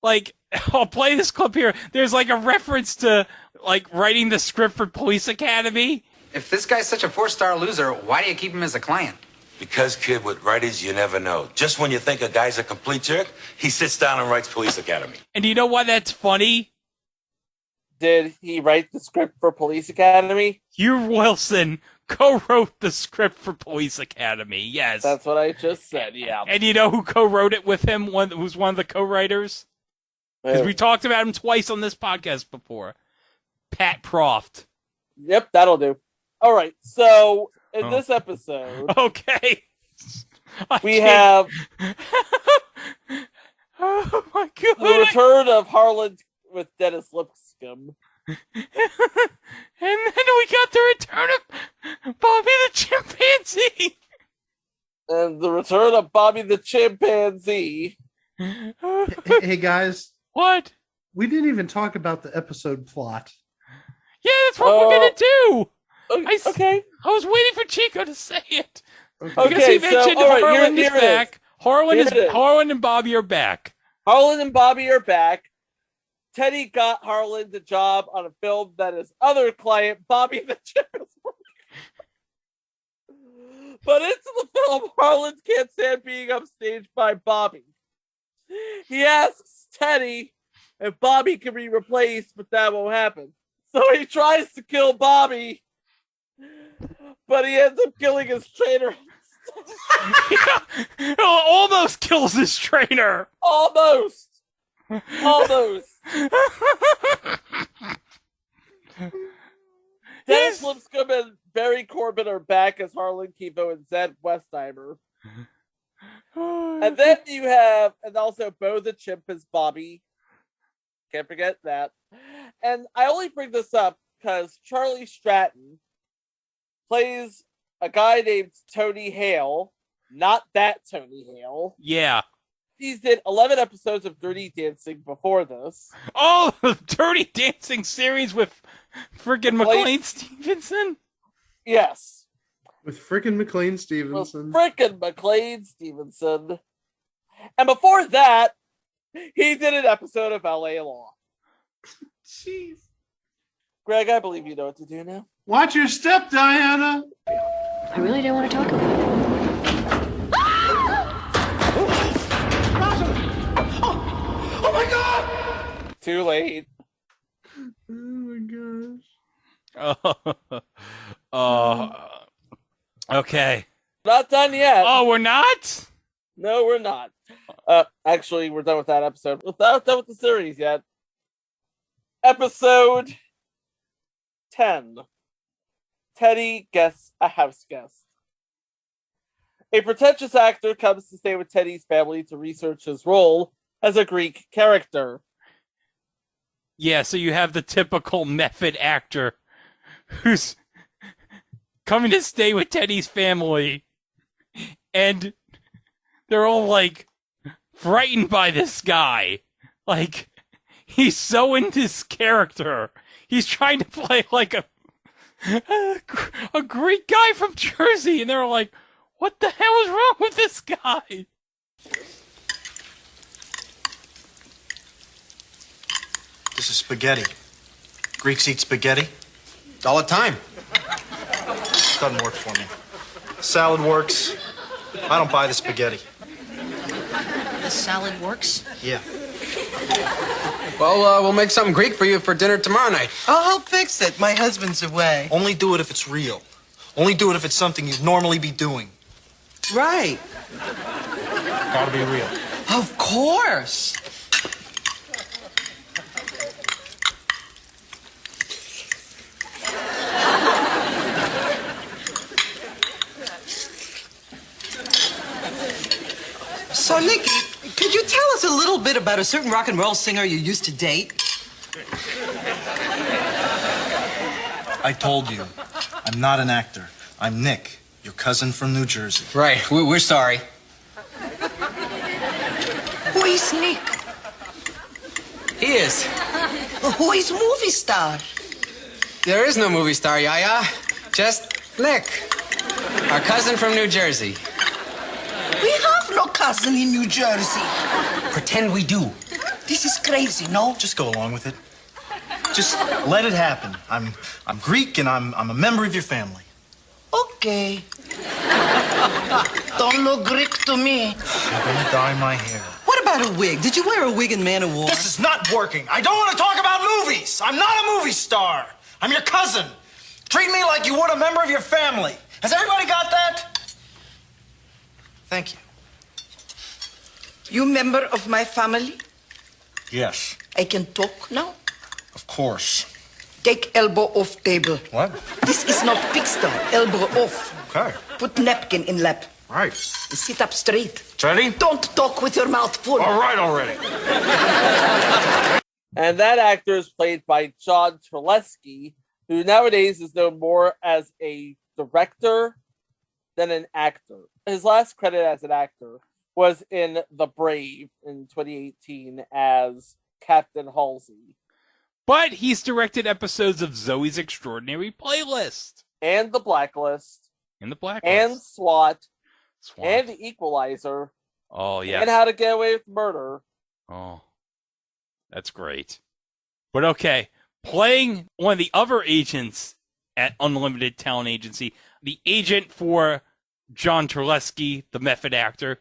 like, I'll play this clip here. There's like a reference to, like, writing the script for Police Academy. If this guy's such a 4-star loser, why do you keep him as a client? Because, kid, with writers, you never know. Just when you think a guy's a complete jerk, he sits down and writes Police Academy. And do you know why that's funny? Did he write the script for Police Academy? Hugh Wilson co-wrote the script for Police Academy, yes. That's what I just said, yeah. And you know who co-wrote it with him, who's one of the co-writers? Because we talked about him twice on this podcast before. Pat Proft. Yep, that'll do. All right, so in this episode... Okay. We have... Oh, my God. The return of Harlan with Dennis Lipscomb. And then we got the return of Bobby the Chimpanzee. And the return of Bobby the Chimpanzee. Hey, guys. What? We didn't even talk about the episode plot. Yeah, that's what we're gonna do. Okay. I was waiting for Chico to say it. Okay, Because he mentioned all right, Harlan here is it is. back. Here it is. Harlan and Bobby are back. Harlan and Bobby are back. Teddy got Harlan the job on a film that his other client, Bobby the Chimp, is working. But into the film, Harlan can't stand being upstaged by Bobby. He asks Teddy if Bobby can be replaced, but that won't happen. So he tries to kill Bobby, but he ends up killing his trainer. Almost kills his trainer. Almost. Dennis Lipscomb and Barry Corbin are back as Harlan, Kivo, and Zed Westheimer. And then you have, and also Bo the Chimp as Bobby. Can't forget that. And I only bring this up because Charlie Stratton plays a guy named Tony Hale. Not that Tony Hale. Yeah. He's did 11 episodes of Dirty Dancing before this. Oh, the Dirty Dancing series with friggin' McLean Stevenson? Yes. With frickin' McLean Stevenson. Frickin' McLean Stevenson. And before that, he did an episode of LA Law. Jeez. Greg, I believe you know what to do now. Watch your step, Diana. I really don't want to talk about it. Oh my God! Too late. Oh my gosh. Okay. Not done yet. Oh, we're not? No, we're not. Actually, we're done with that episode. We're not done with the series yet. Episode 10. Teddy gets a house guest. A pretentious actor comes to stay with Teddy's family to research his role as a Greek character. Yeah, so you have the typical method actor who's coming to stay with Teddy's family, and they're all, like, frightened by this guy. Like, he's so into his character. He's trying to play, like, a Greek guy from Jersey, and they're like, what the hell is wrong with this guy? This is spaghetti. Greeks eat spaghetti all the time. Doesn't work for me. Salad works. I don't buy the spaghetti. The salad works? Yeah. Well, we'll make something Greek for you for dinner tomorrow night. I'll help fix it. My husband's away. Only do it if it's real. Only do it if it's something you'd normally be doing. Right. Gotta be real. Of course. So, Nick, could you tell us a little bit about a certain rock and roll singer you used to date? I told you, I'm not an actor. I'm Nick, your cousin from New Jersey. Right, we're sorry. Who is Nick? He is. Who is movie star? There is no movie star, Yaya. Just Nick, our cousin from New Jersey. We have no cousin in New Jersey. Pretend we do. This is crazy, no? Just go along with it. Just let it happen. I'm Greek and I'm a member of your family. Okay. Don't look Greek to me. I'm gonna dye my hair. What about a wig? Did you wear a wig in Man of War? This is not working. I don't want to talk about movies. I'm not a movie star. I'm your cousin. Treat me like you would a member of your family. Has everybody got that? Thank you. You member of my family? Yes, I can talk now? of course. Take elbow off table. What? This is not pigstop. Elbow off. Okay. Put napkin in lap. Right. And sit up straight. Ready? Don't talk with your mouth full. All right already. And that actor is played by Jon Palesky, who nowadays is known more as a director than an actor. His last credit as an actor was in The Brave in 2018 as Captain Halsey. But he's directed episodes of Zoe's Extraordinary Playlist. And The Blacklist. And SWAT. And The Equalizer. Oh, yes. And How to Get Away with Murder. Oh, that's great. But okay, playing one of the other agents at Unlimited Talent Agency, the agent for John Palesky, the method actor,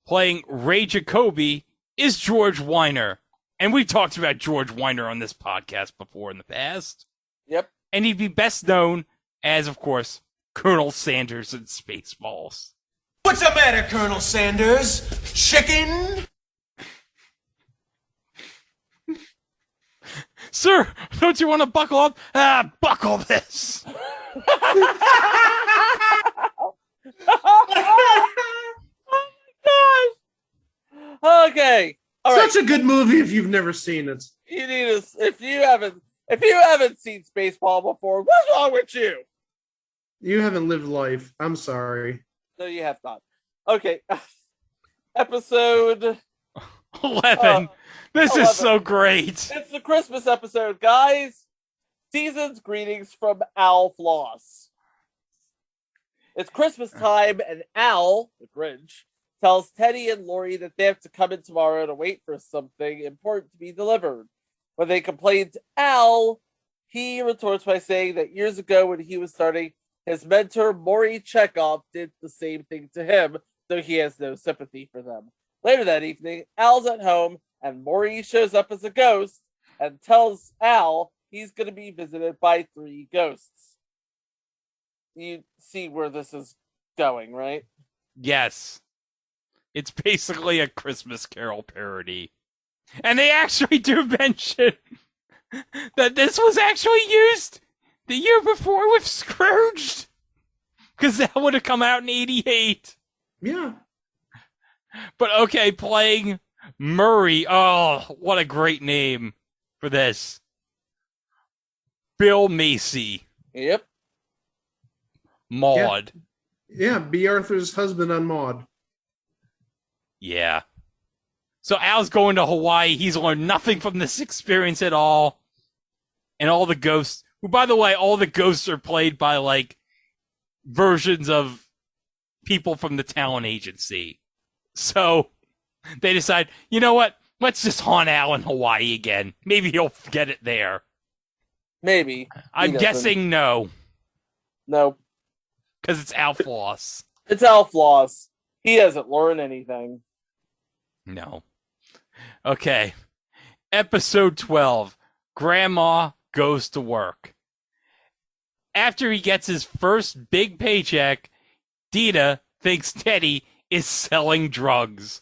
playing Ray Jacoby, is George Weiner. And we've talked about George Weiner on this podcast before in the past. Yep. And he'd be best known as, of course, Colonel Sanders in Spaceballs. What's the matter, Colonel Sanders? Chicken? Sir, don't you want to buckle up? Buckle this. Oh my gosh. Okay. All right. Such a good movie if you've never seen it. You need to, if you haven't seen Spaceball before, what's wrong with you? You haven't lived life. I'm sorry. No, you have not. Okay. Episode 11. This 11. is so great. It's the Christmas episode, guys. Season's greetings from Al Floss. It's Christmas time, and Al, the Grinch, tells Teddy and Lori that they have to come in tomorrow to wait for something important to be delivered. When they complain to Al, he retorts by saying that years ago when he was starting, his mentor, Maury Chekhov, did the same thing to him, so he has no sympathy for them. Later that evening, Al's at home, and Maury shows up as a ghost and tells Al he's going to be visited by 3 ghosts. You see where this is going, right? Yes. It's basically a Christmas Carol parody. And they actually do mention that this was actually used the year before with Scrooged. Because that would have come out in 88. Yeah. But okay, playing Murray. Oh, what a great name for this. Bill Macy. Yep. Maud. Yeah, B. Arthur's husband on Maud. Yeah. So Al's going to Hawaii. He's learned nothing from this experience at all. And all the ghosts, who, by the way, all the ghosts are played by, like, versions of people from the talent agency. So they decide, you know what? Let's just haunt Al in Hawaii again. Maybe he'll get it there. Maybe. I'm guessing no. No. Because it's Al Floss. It's Al Floss. He hasn't learned anything. No. Okay. Episode 12. Grandma goes to work. After he gets his first big paycheck, Dita thinks Teddy is selling drugs.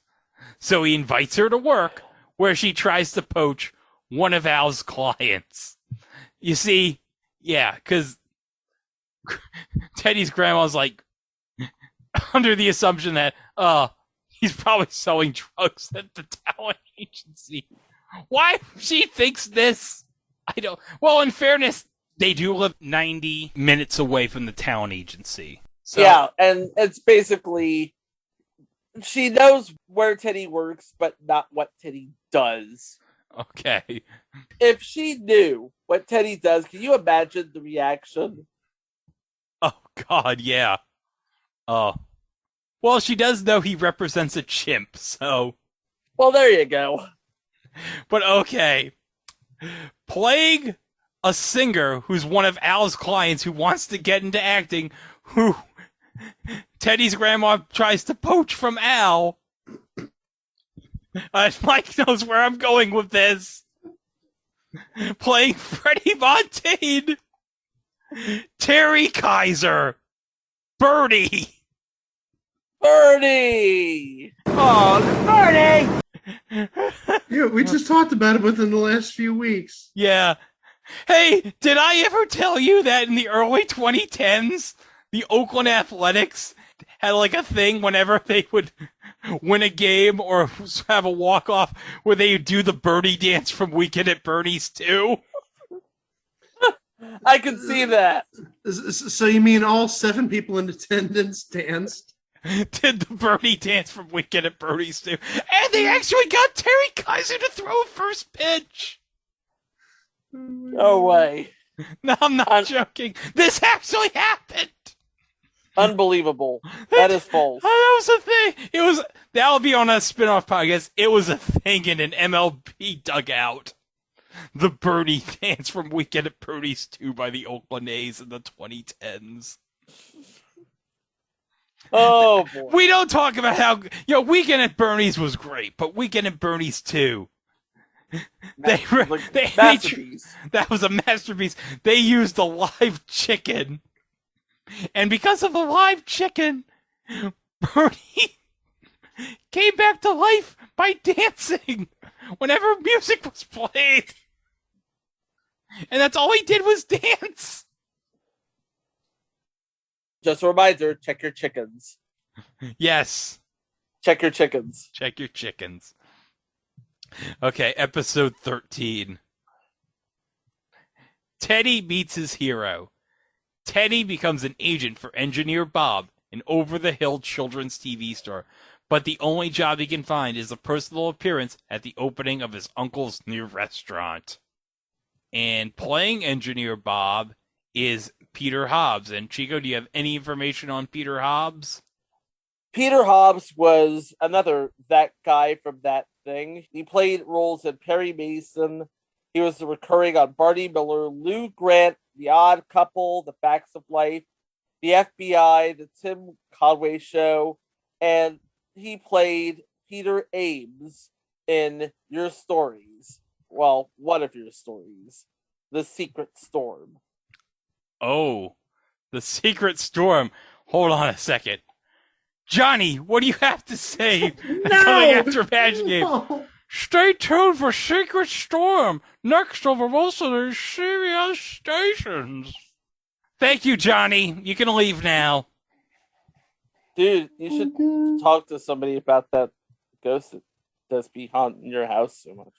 So he invites her to work, where she tries to poach one of Al's clients. You see, yeah, because Teddy's grandma's like under the assumption that he's probably selling drugs at the talent agency. Why she thinks this? I don't. Well, in fairness, they do live 90 minutes away from the talent agency. So, yeah, and it's basically she knows where Teddy works, but not what Teddy does. Okay. If she knew what Teddy does, can you imagine the reaction? Oh, God, yeah. Well, she does know he represents a chimp, so. Well, there you go. But okay. Playing a singer who's one of Al's clients who wants to get into acting, who Teddy's grandma tries to poach from Al. Mike knows where I'm going with this. Playing Freddie Montaigne, Terry Kaiser, Birdie. Birdie! Oh, Birdie! Yeah, we just talked about it within the last few weeks. Yeah. Hey, did I ever tell you that in the early 2010s, the Oakland Athletics had like a thing whenever they would win a game or have a walk-off where they would do the birdie dance from Weekend at Bernie's too? I can see that. So you mean all 7 people in attendance danced? Did the birdie dance from Weekend at Bernie's too? And they actually got Terry Kaiser to throw a first pitch. No way. No, I'm not joking. This actually happened. Unbelievable. That is false. That was a thing. That'll be on a spin-off podcast. It was a thing in an MLB dugout. The Bernie dance from Weekend at Bernie's 2 by the Oakland A's in the 2010s. Oh, boy. We don't talk about how, Weekend at Bernie's was great, but Weekend at Bernie's 2. Masterpiece. That was a masterpiece. They used a live chicken. And because of the live chicken, Bernie came back to life by dancing whenever music was played. And that's all he did was dance. Just a reminder, check your chickens. Yes. Check your chickens. Check your chickens. Okay, episode 13. Teddy meets his hero. Teddy becomes an agent for Engineer Bob, an over-the-hill children's TV store. But the only job he can find is a personal appearance at the opening of his uncle's new restaurant. And playing Engineer Bob is Peter Hobbs. And Chico, do you have any information on Peter Hobbs? Peter Hobbs was another that guy from That Thing. He played roles in Perry Mason. He was recurring on Barney Miller, Lou Grant, The Odd Couple, The Facts of Life, The FBI, The Tim Conway Show, and he played Peter Ames in Your Stories. Well, one of your stories, The Secret Storm. Oh, The Secret Storm. Hold on a second. Johnny, what do you have to say? Coming after Badge Game. No. Stay tuned for Secret Storm, next over most of these CBS stations. Thank you, Johnny. You can leave now. Dude, you should talk to somebody about that ghost that's be haunting your house so much.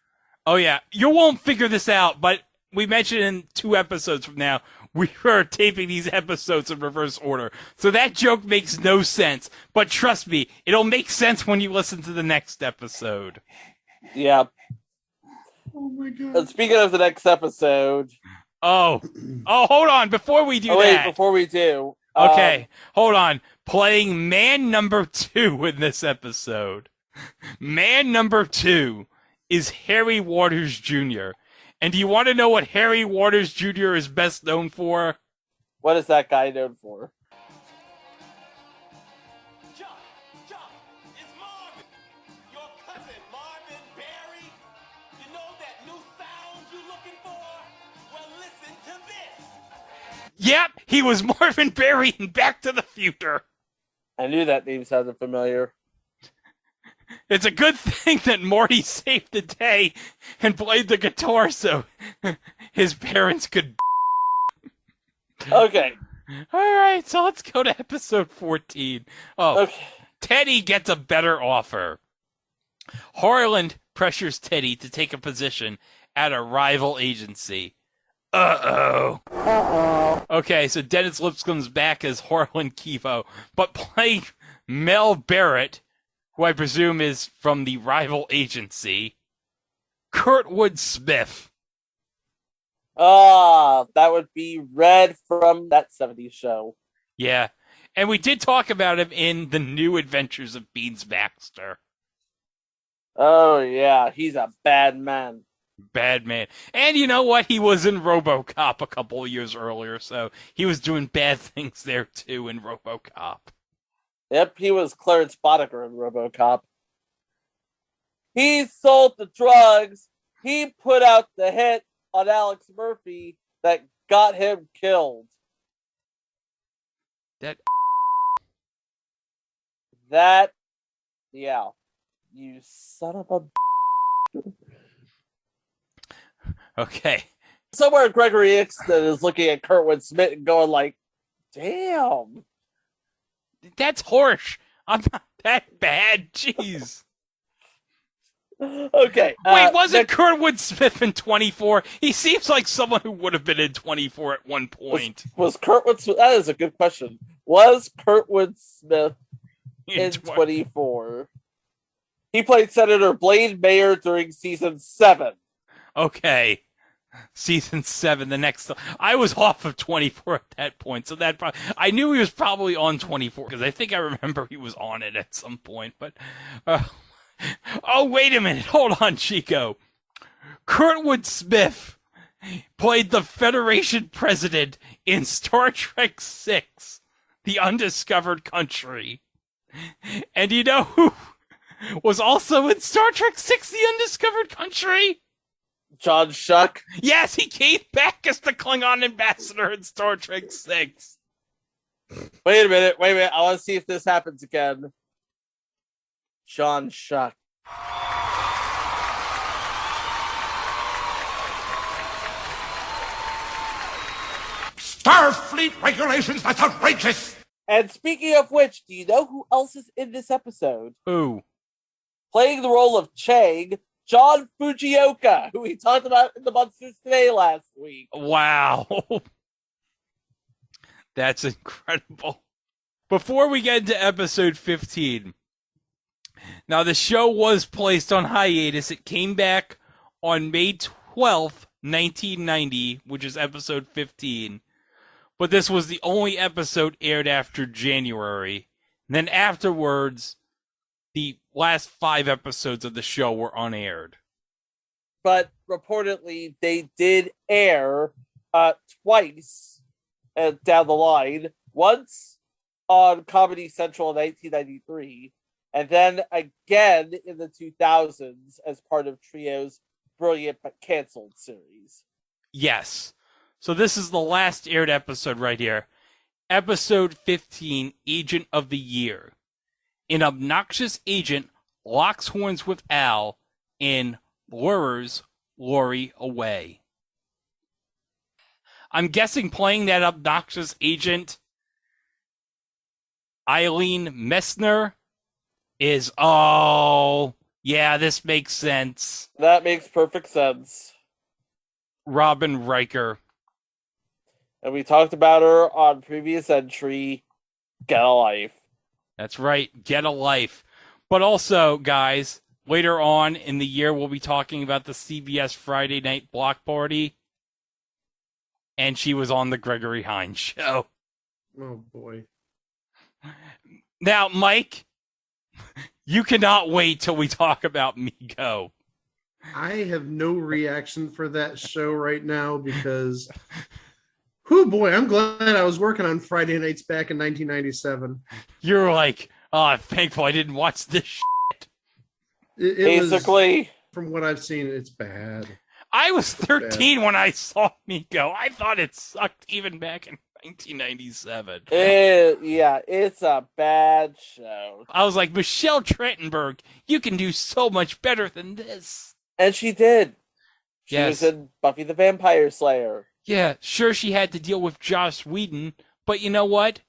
Oh, yeah. You won't figure this out, but we mentioned in 2 episodes from now, we are taping these episodes in reverse order. So that joke makes no sense. But trust me, it'll make sense when you listen to the next episode. Yeah. Oh my god. And speaking of the next episode. Oh, hold on. Before we do wait, that. before we do. Okay, hold on. Playing man number 2 in this episode. Man number 2 is Harry Waters Jr. And do you want to know what Harry Waters Jr. is best known for? What is that guy known for? Yep, he was Marvin Berry in Back to the Future. I knew that name sounded familiar. It's a good thing that Morty saved the day and played the guitar so his parents could... Okay. Alright, so let's go to episode 14. Oh, okay. Teddy gets a better offer. Harland pressures Teddy to take a position at a rival agency. Uh-oh. Okay, so Dennis Lipscomb's back as Harlan Kivo, but playing Mel Barrett, who I presume is from the rival agency, Kurtwood Smith. That would be Red from That 70s Show. Yeah, and we did talk about him in The New Adventures of Beans Baxter. Oh, yeah, he's a bad man. Bad man. And you know what? He was in RoboCop a couple of years earlier, so he was doing bad things there too in RoboCop. Yep, he was Clarence Boddicker in RoboCop. He sold the drugs. He put out the hit on Alex Murphy that got him killed. Yeah. You son of a... Okay. Somewhere Gregory Ixton is looking at Kurtwood Smith and going like, damn. That's harsh. I'm not that bad. Jeez. Okay. Wait, wasn't Kurtwood Smith in 24? He seems like someone who would have been in 24 at one point. Was Kurtwood Smith... That is a good question. Was Kurtwood Smith in 24? He played Senator Blaine Mayer during season 7. Okay. Season 7, the next. I was off of 24 at that point, so that I knew he was probably on 24 because I think I remember he was on it at some point. But oh, wait a minute, hold on, Chico. Kurtwood Smith played the Federation president in Star Trek VI, The Undiscovered Country, and you know who was also in Star Trek VI, The Undiscovered Country? John Shuck. Yes, he came back as the Klingon ambassador in Star Trek VI. Wait a minute. I want to see if this happens again. John Shuck. Starfleet regulations, that's outrageous! And speaking of which, do you know who else is in this episode? Who? Playing the role of Chang, John Fujioka, who we talked about in the Monsters Today last week. Wow. That's incredible. Before we get into episode 15, now the show was placed on hiatus. It came back on May 12th, 1990, which is episode 15. But this was the only episode aired after January. And then afterwards, the last 5 episodes of the show were unaired. But reportedly, they did air twice down the line. Once on Comedy Central in 1993, and then again in the 2000s as part of Trio's Brilliant but Cancelled series. Yes. So this is the last aired episode right here. Episode 15, Agent of the Year. An obnoxious agent locks horns with Al and lures Lori away. I'm guessing playing that obnoxious agent, Eileen Messner, is, oh, yeah, this makes sense. That makes perfect sense. Robin Riker. And we talked about her on previous entry, Get a Life. That's right, Get a Life. But also, guys, later on in the year, we'll be talking about the CBS Friday Night Block Party. And she was on the Gregory Hines show. Oh, boy. Now, Mike, you cannot wait till we talk about Mego. I have no reaction for that show right now because... Oh boy, I'm glad I was working on Friday nights back in 1997. You're like, oh, I'm thankful I didn't watch this shit. Basically, from what I've seen, it's bad. I was 13 when I saw Mego. I thought it sucked even back in 1997. Yeah, it's a bad show. I was like, Michelle Trachtenberg, you can do so much better than this. And she did. She Yes. was in Buffy the Vampire Slayer. Yeah, sure, she had to deal with Joss Whedon, but you know what?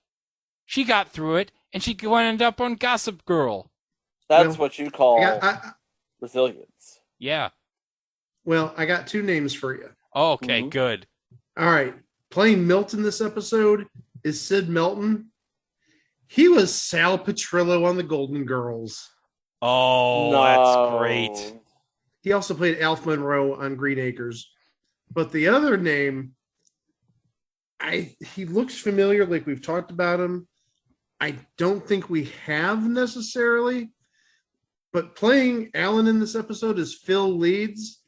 She got through it, and she ended up on Gossip Girl. That's what you call resilience. Yeah. Well, I got 2 names for you. Okay, good. All right. Playing Milton this episode is Sid Milton. He was Sal Petrillo on the Golden Girls. Oh, No. that's great. He also played Alf Monroe on Green Acres. But the other name, he looks familiar, like we've talked about him. I don't think we have necessarily. But playing Alan in this episode is Phil Leeds.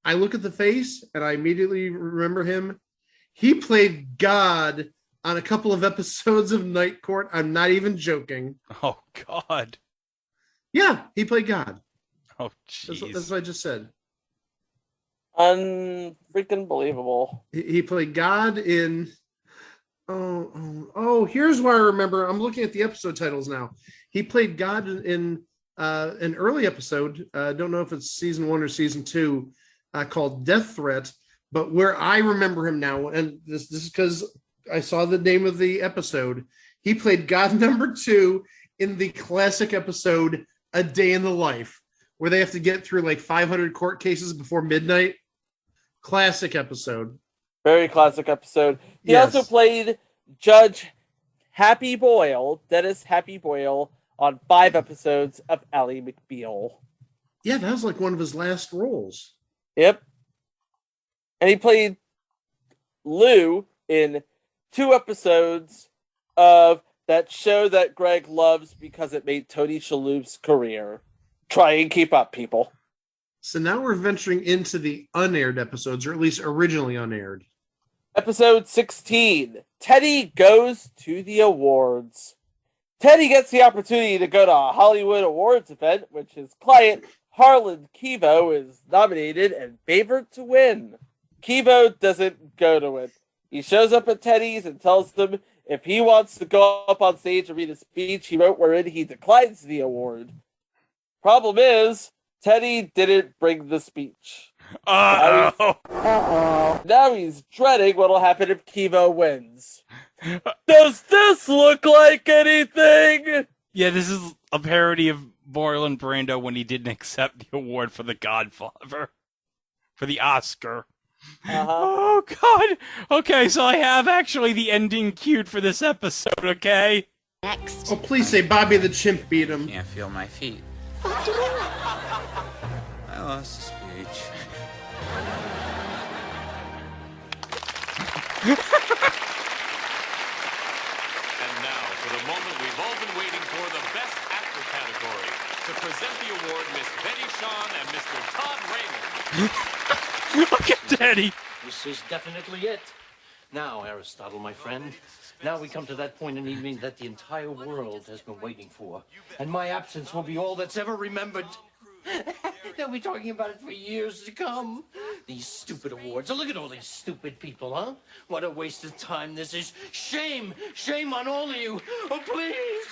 I look at the face and I immediately remember him. He played God on a couple of episodes of Night Court. I'm not even joking. Oh, God. Yeah, he played God. Oh, jeez. That's what I just said. Unfreaking believable. He played God in... Oh, here's why I remember. I'm looking at the episode titles now. He played God in an early episode. Don't know if it's season 1 or season 2, called Death Threat. But where I remember him now, and this is because I saw the name of the episode, he played God number 2 in the classic episode A Day in the Life, where they have to get through like 500 court cases before midnight. Classic episode. Very classic episode. He Yes. also played Judge Happy Boyle, Dennis Happy Boyle, on 5 episodes of Ally McBeal. Yeah, that was like one of his last roles. Yep. And he played Lou in 2 episodes of that show that Greg loves because it made Tony Shalhoub's career. Try and keep up, people. So now we're venturing into the unaired episodes, or at least originally unaired. Episode 16, Teddy Goes to the Awards. Teddy gets the opportunity to go to a Hollywood Awards event, which his client, Harlan Kevo, is nominated and favored to win. Kevo doesn't go to it. He shows up at Teddy's and tells them if he wants to go up on stage and read a speech he wrote wherein he declines the award. Problem is, Teddy didn't bring the speech. Now he's dreading what'll happen if Kevo wins. Does this look like anything? Yeah, this is a parody of Marlon Brando when he didn't accept the award for The Godfather. For the Oscar. Oh, God. Okay, so I have actually the ending queued for this episode, okay? Next. Oh, please say Bobby the Chimp beat him. Can't feel my feet. I lost the speech. And now, for the moment we've all been waiting for, the Best Actor category. To present the award, Miss Betty Shawn and Mr. Todd Raymond. Look at Teddy. This is definitely it. Now, Aristotle, my friend, now we come to that point in the evening that the entire world has been waiting for. And my absence will be all that's ever remembered. They'll be talking about it for years to come. These stupid awards. Oh, look at all these stupid people, huh? What a waste of time this is. Shame! Shame on all of you. Oh, please!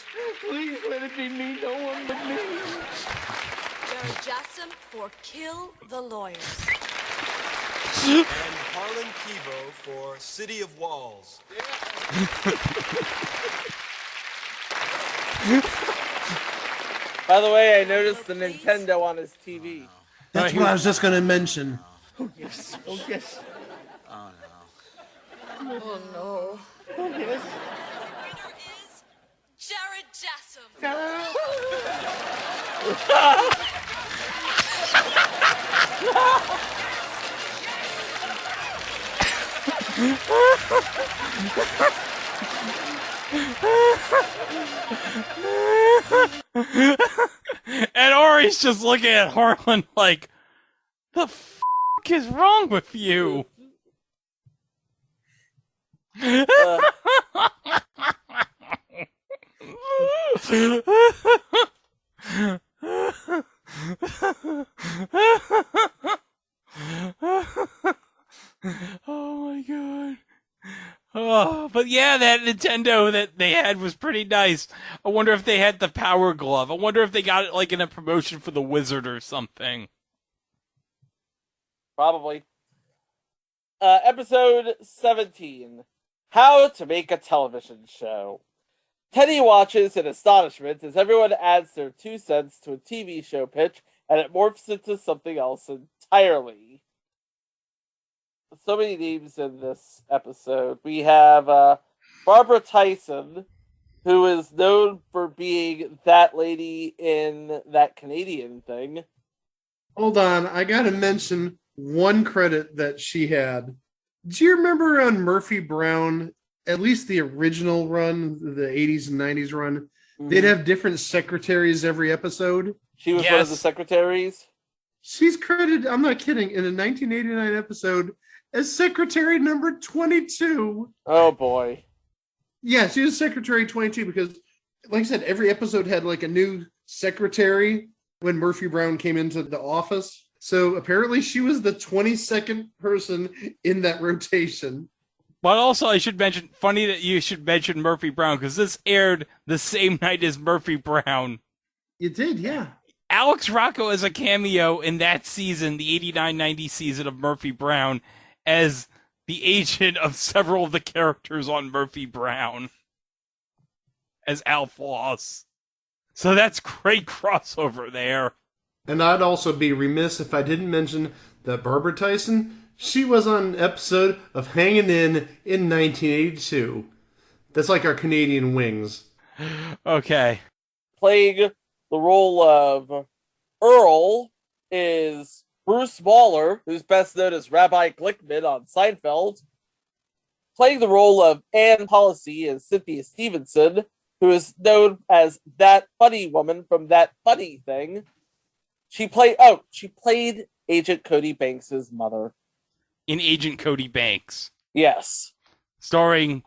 Please let it be me, no one but me. Jared Jassem for Kill the Lawyers. And Harlan Kevo for City of Walls. By the way, I noticed the Nintendo on his TV. That's what I was just going to mention. Oh, yes. Oh, yes. Oh, Oh no. Oh, yes. Jared Jassem. And Ori's just looking at Harlan like, the f*** is wrong with you? Oh my god. Oh, but yeah, that Nintendo that they had was pretty nice. I wonder if they had the Power Glove. I wonder if they got it like in a promotion for the Wizard or something. Probably. Episode 17. How to Make a Television Show. Teddy watches in astonishment as everyone adds their 2 cents to a TV show pitch, and it morphs into something else entirely. So many names in this episode. We have Barbara Tyson, who is known for being that lady in That Canadian Thing. Hold on, I gotta mention one credit that she had. Do you remember on Murphy Brown, at least the original run, the 80s and 90s run, they'd have different secretaries every episode? She was one of the secretaries? She's credited, I'm not kidding, in a 1989 episode as secretary number 22. Oh boy. Yeah, she was secretary 22 because, like I said, every episode had like a new secretary when Murphy Brown came into the office. So apparently she was the 22nd person in that rotation. But also I should mention, funny that you should mention Murphy Brown, because this aired the same night as Murphy Brown. You did, yeah. Alex Rocco as a cameo in that season, the 89-90 season of Murphy Brown, as the agent of several of the characters on Murphy Brown as Alf Loss. So that's great crossover there. And I'd also be remiss if I didn't mention that Barbara Tyson, she was on an episode of Hanging In 1982. That's like our Canadian Wings. Okay. Playing the role of Earl is Bruce Waller, who's best known as Rabbi Glickman on Seinfeld, playing the role of Anne Palesky as Cynthia Stevenson, who is known as that funny woman from That Funny Thing. She played Agent Cody Banks' mother. In Agent Cody Banks. Yes. Starring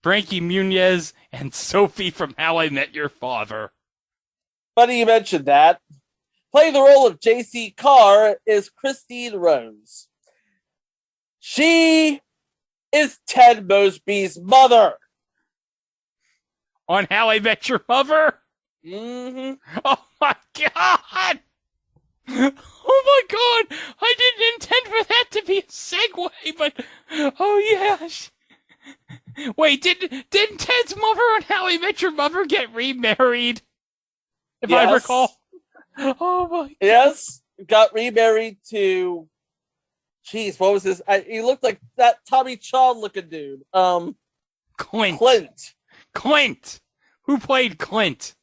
Frankie Muniz and Sophie from How I Met Your Father. Funny you mentioned that. Playing the role of J.C. Carr is Christine Rose. She is Ted Mosby's mother. On How I Met Your Mother? Mm-hmm. Oh my god! Oh my god! I didn't intend for that to be a segue, but oh yeah. Wait, didn't Ted's mother on How I Met Your Mother get remarried? If I recall. Oh my god. Yes, got remarried to. Jeez, what was this? He looked like that Tommy Chong looking dude. Clint. Who played Clint?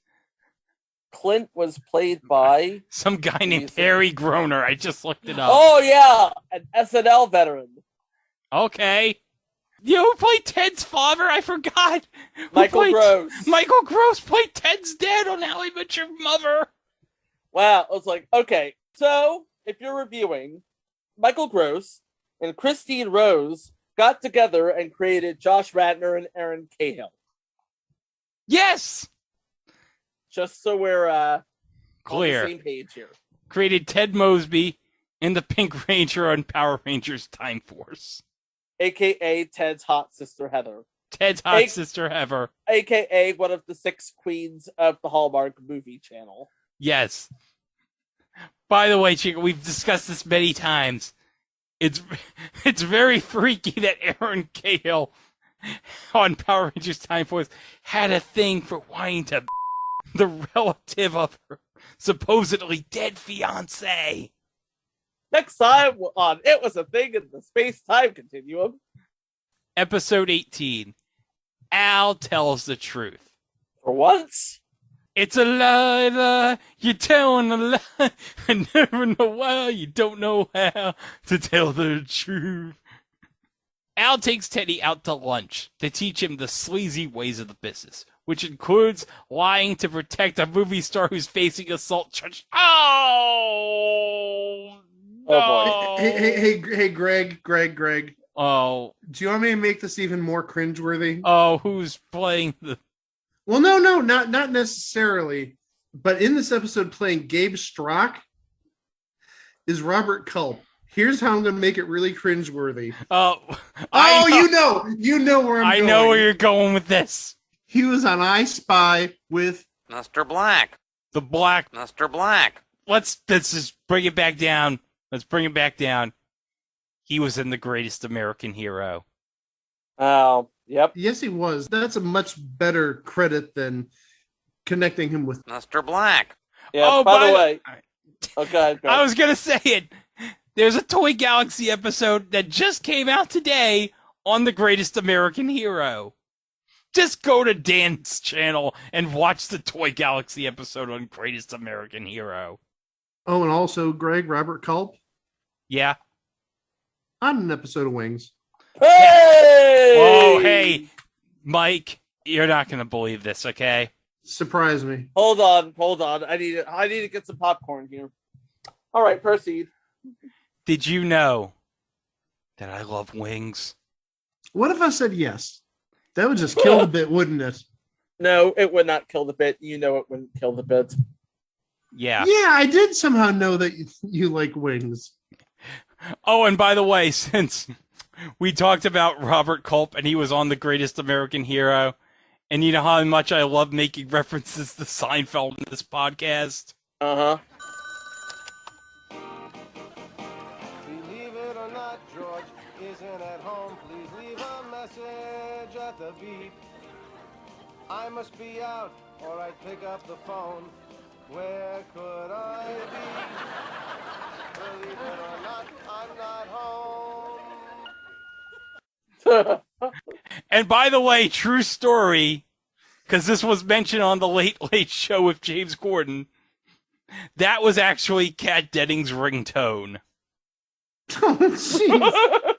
Clint was played by some guy named Harry Groner. I just looked it up. Oh yeah, an SNL veteran. Okay. You know who played Ted's father? I forgot. Michael Gross. Michael Gross played Ted's dad on How I Met Your Mother. Wow, I was like, okay. So if you're reviewing, Michael Gross and Christine Rose got together and created Josh Radnor and Aaron Cahill. Yes. Just so we're clear. On the same page here. Created Ted Mosby and the Pink Ranger on Power Rangers Time Force. AKA Ted's hot sister Heather. Ted's hot sister Heather. AKA one of the 6 queens of the Hallmark movie channel. Yes. By the way, Chica, we've discussed this many times. It's very freaky that Aaron Cahill on Power Rangers Time Force had a thing for wanting to the relative of her supposedly dead fiancé. Next time on It Was a Thing in the Space-Time Continuum. Episode 18. Al tells the truth. For once? It's a lie, you're telling a lie. I never know why, you don't know how to tell the truth. Al takes Teddy out to lunch to teach him the sleazy ways of the business, which includes lying to protect a movie star who's facing assault charge. Oh, no. Oh boy. Hey, Greg. Oh. Do you want me to make this even more cringeworthy? Oh, who's playing the... Well, no, not necessarily. But in this episode playing Gabe Strock is Robert Culp. Here's how I'm going to make it really cringeworthy. You know where I'm going. I know where you're going with this. He was on I Spy with Mr. Black. The Black. Mr. Black. Let's just bring it back down. Let's bring it back down. He was in The Greatest American Hero. Oh, yep. Yes, he was. That's a much better credit than connecting him with Mr. Black. Yeah, Oh, by the way. Okay. I was going to say it. There's a Toy Galaxy episode that just came out today on The Greatest American Hero. Just go to Dan's channel and watch the Toy Galaxy episode on Greatest American Hero. Oh, and also Robert Culp. Yeah. On an episode of Wings. Hey! Oh, hey, Mike, you're not going to believe this, okay? Surprise me. Hold on. I need to get some popcorn here. All right, proceed. Did you know that I love Wings? What if I said yes? That would just kill the bit, wouldn't it? No, it would not kill the bit. You know it wouldn't kill the bit. Yeah. Yeah, I did somehow know that you like Wings. Oh, and by the way, since we talked about Robert Culp and he was on The Greatest American Hero, and you know how much I love making references to Seinfeld in this podcast? Uh-huh. Believe it or not, George isn't at home. Please leave a message at the beep. I must be out or I'd pick up the phone. Where could I be? Believe it or not, I'm not home. And by the way, true story, because this was mentioned on the Late Late Show with James Corden, That was actually Kat Dennings' ringtone. Oh, jeez.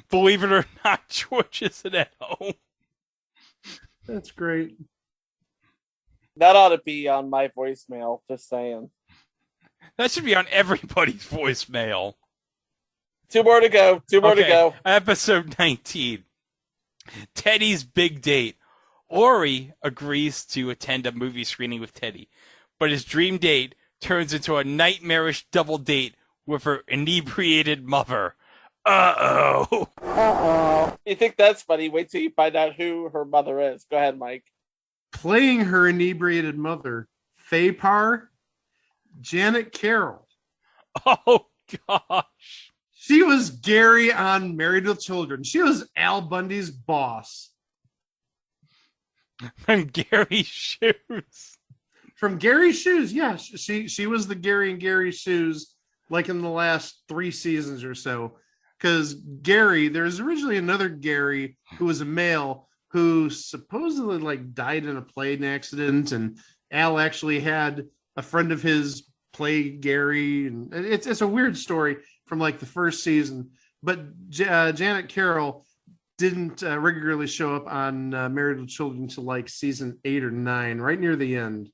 Believe it or not, George isn't at home. That's great. That ought to be on my voicemail, just saying. That should be on everybody's voicemail. 2 more to go. 2 more to go. Episode 19. Teddy's big date. Ori agrees to attend a movie screening with Teddy, but his dream date turns into a nightmarish double date with her inebriated mother. Uh-oh. Uh-oh. You think that's funny? Wait till you find out who her mother is. Go ahead, Mike. Playing her inebriated mother, Faypar, Janet Carroll. Oh, gosh. She was Gary on Married with Children. She was Al Bundy's boss. From Gary's Shoes. From Gary's Shoes, yeah. She was the Gary and Gary's Shoes, like in the last 3 seasons or so. Because Gary, there's originally another Gary who was a male who supposedly like died in a plane accident, and Al actually had a friend of his play Gary, and it's a weird story from like the first season. But Janet Carroll didn't regularly show up on Married with Children until like season 8 or 9, right near the end.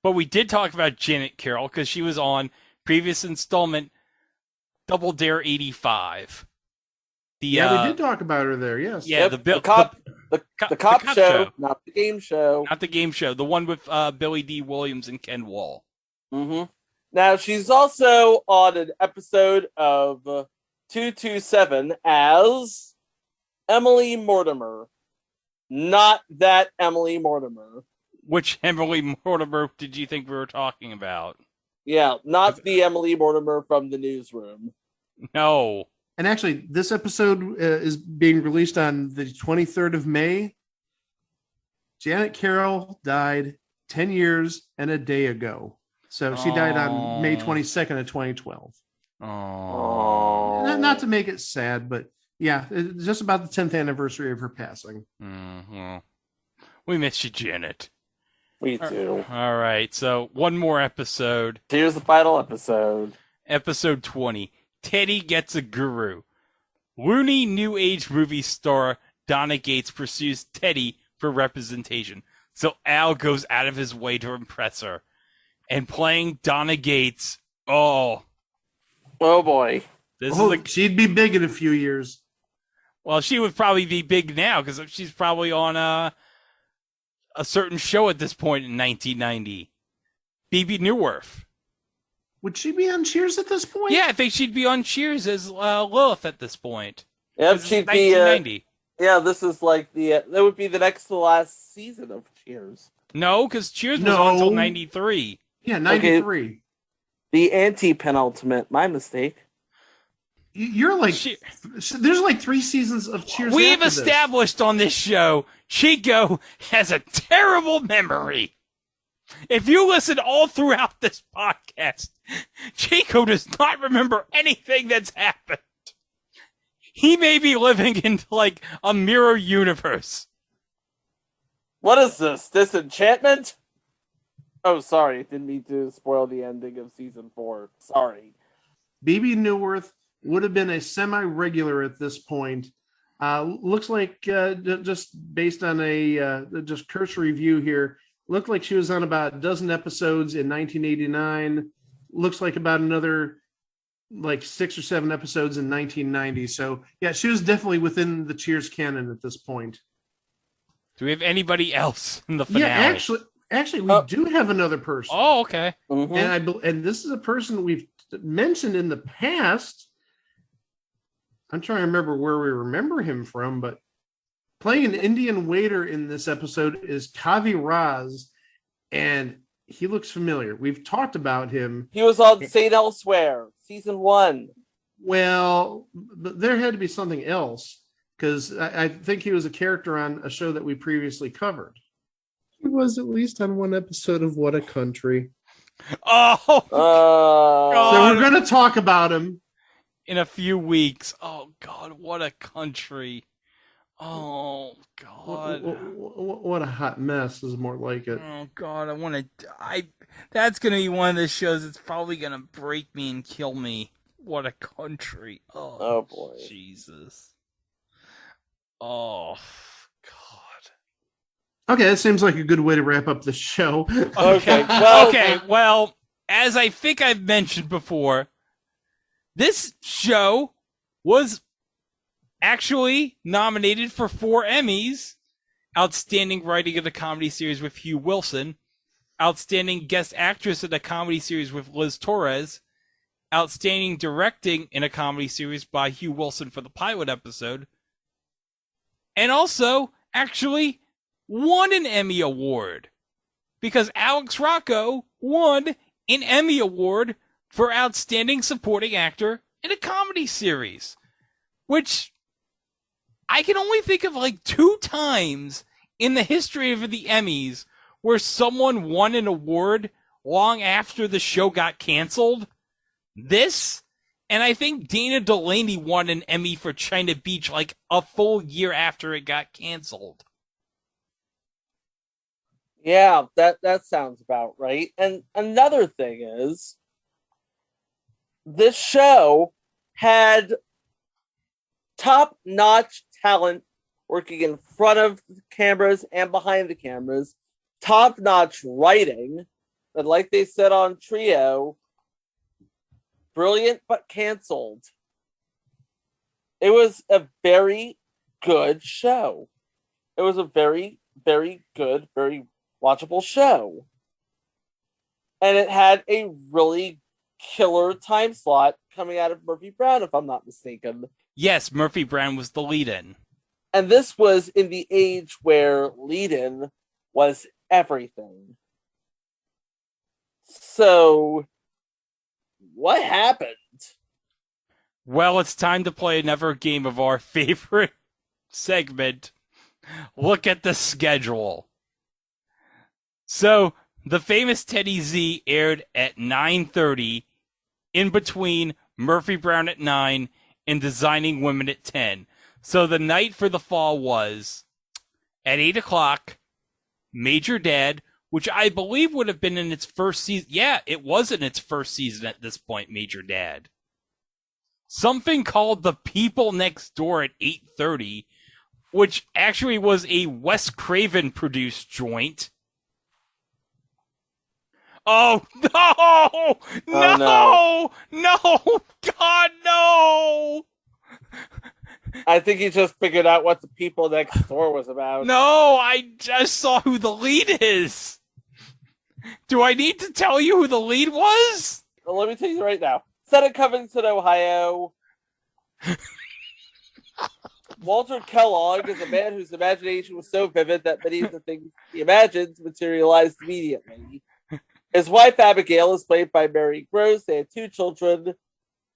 But we did talk about Janet Carroll because she was on previous installment Double Dare 85. They did talk about her there, yes. Yeah, the cop show, not the game show. Not the game show. The one with Billy D. Williams and Ken Wall. Mm-hmm. Now, she's also on an episode of 227 as Emily Mortimer. Not that Emily Mortimer. Which Emily Mortimer did you think we were talking about? Yeah, not the Emily Mortimer from the newsroom. No. And actually, this episode is being released on the 23rd of May. Janet Carroll died 10 years and a day ago. So she died on May 22nd of 2012. Not to make it sad, but yeah, it's just about the 10th anniversary of her passing. Mm-hmm. We miss you, Janet. We do. All right, so one more episode. Here's the final episode. Episode 20. Teddy gets a guru. Loony New Age movie star Donna Gates pursues Teddy for representation, so Al goes out of his way to impress her. And playing Donna Gates, oh boy. She'd be big in a few years. Well, she would probably be big now because she's probably on a certain show at this point in 1990. Bebe Neuwirth. Would she be on Cheers at this point? Yeah, I think she'd be on Cheers as Lilith at this point. Yep, she'd be 1990. Yeah, this is like that would be the next to last season of Cheers. No, because Cheers was on until 93. Yeah, 93. Okay. The anti-penultimate. My mistake. You're like, there's like 3 seasons of Cheers. We've established on this show, Chico has a terrible memory. If you listen all throughout this podcast, Chico does not remember anything that's happened. He may be living in like a mirror universe. What is this? Disenchantment? Oh, sorry. Didn't mean to spoil the ending of season 4. Sorry. Bebe Neuwirth would have been a semi-regular at this point. Looks like, just based on a just cursory review here, looked like she was on about a dozen episodes in 1989. Looks like about another like 6 or 7 episodes in 1990. So, yeah, she was definitely within the Cheers canon at this point. Do we have anybody else in the finale? Yeah, actually, we do have another person. Oh, okay. Mm-hmm. And this is a person we've mentioned in the past. I'm trying to remember where we remember him from, but playing an Indian waiter in this episode is Kavi Raz, and he looks familiar. We've talked about him. He was on St. Elsewhere, season 1. Well, but there had to be something else, because I think he was a character on a show that we previously covered. He was at least on one episode of What a Country. Oh, so we're going to talk about him in a few weeks. Oh, God, What a Country. Oh God. What a hot mess is more like it. Oh God, that's gonna be one of the shows that's probably gonna break me and kill me. What a country. Oh boy. Jesus. Oh Okay, that seems like a good way to wrap up the show. Okay, well, as I think I've mentioned before, this show was actually nominated for 4 Emmys. Outstanding Writing of a Comedy Series with Hugh Wilson, Outstanding Guest Actress in a Comedy Series with Liz Torres, Outstanding Directing in a Comedy Series by Hugh Wilson for the pilot episode, and also actually won an Emmy Award because Alex Rocco won an Emmy Award for Outstanding Supporting Actor in a Comedy Series, which I can only think of like 2 times in the history of the Emmys where someone won an award long after the show got canceled. This, and I think Dana Delaney won an Emmy for China Beach like a full year after it got canceled. Yeah, that sounds about right. And another thing is, this show had top-notch talent working in front of the cameras and behind the cameras, top-notch writing, and like they said on Trio, brilliant but canceled. It was a very good show. It was a very, very good, very watchable show. And it had a really killer time slot coming out of Murphy Brown, if I'm not mistaken. Yes, Murphy Brown was the lead-in. And this was in the age where lead-in was everything. So, what happened? Well, it's time to play another game of our favorite segment. Look at the schedule. So, The Famous Teddy Z aired at 9:30, in between Murphy Brown at 9 and Designing Women at 10. So the night for the fall was, at 8 o'clock, Major Dad, which I believe would have been in its first season. Yeah, it was in its first season at this point, Major Dad. Something called The People Next Door at 8:30, which actually was a Wes Craven produced joint. Oh, no! No! No! God, no! I think he just figured out what The People Next Door was about. No, I just saw who the lead is. Do I need to tell you who the lead was? Well, let me tell you right now. Set in Covington, Ohio. Walter Kellogg is a man whose imagination was so vivid that many of the things he imagined materialized immediately. His wife, Abigail, is played by Mary Gross. They had 2 children,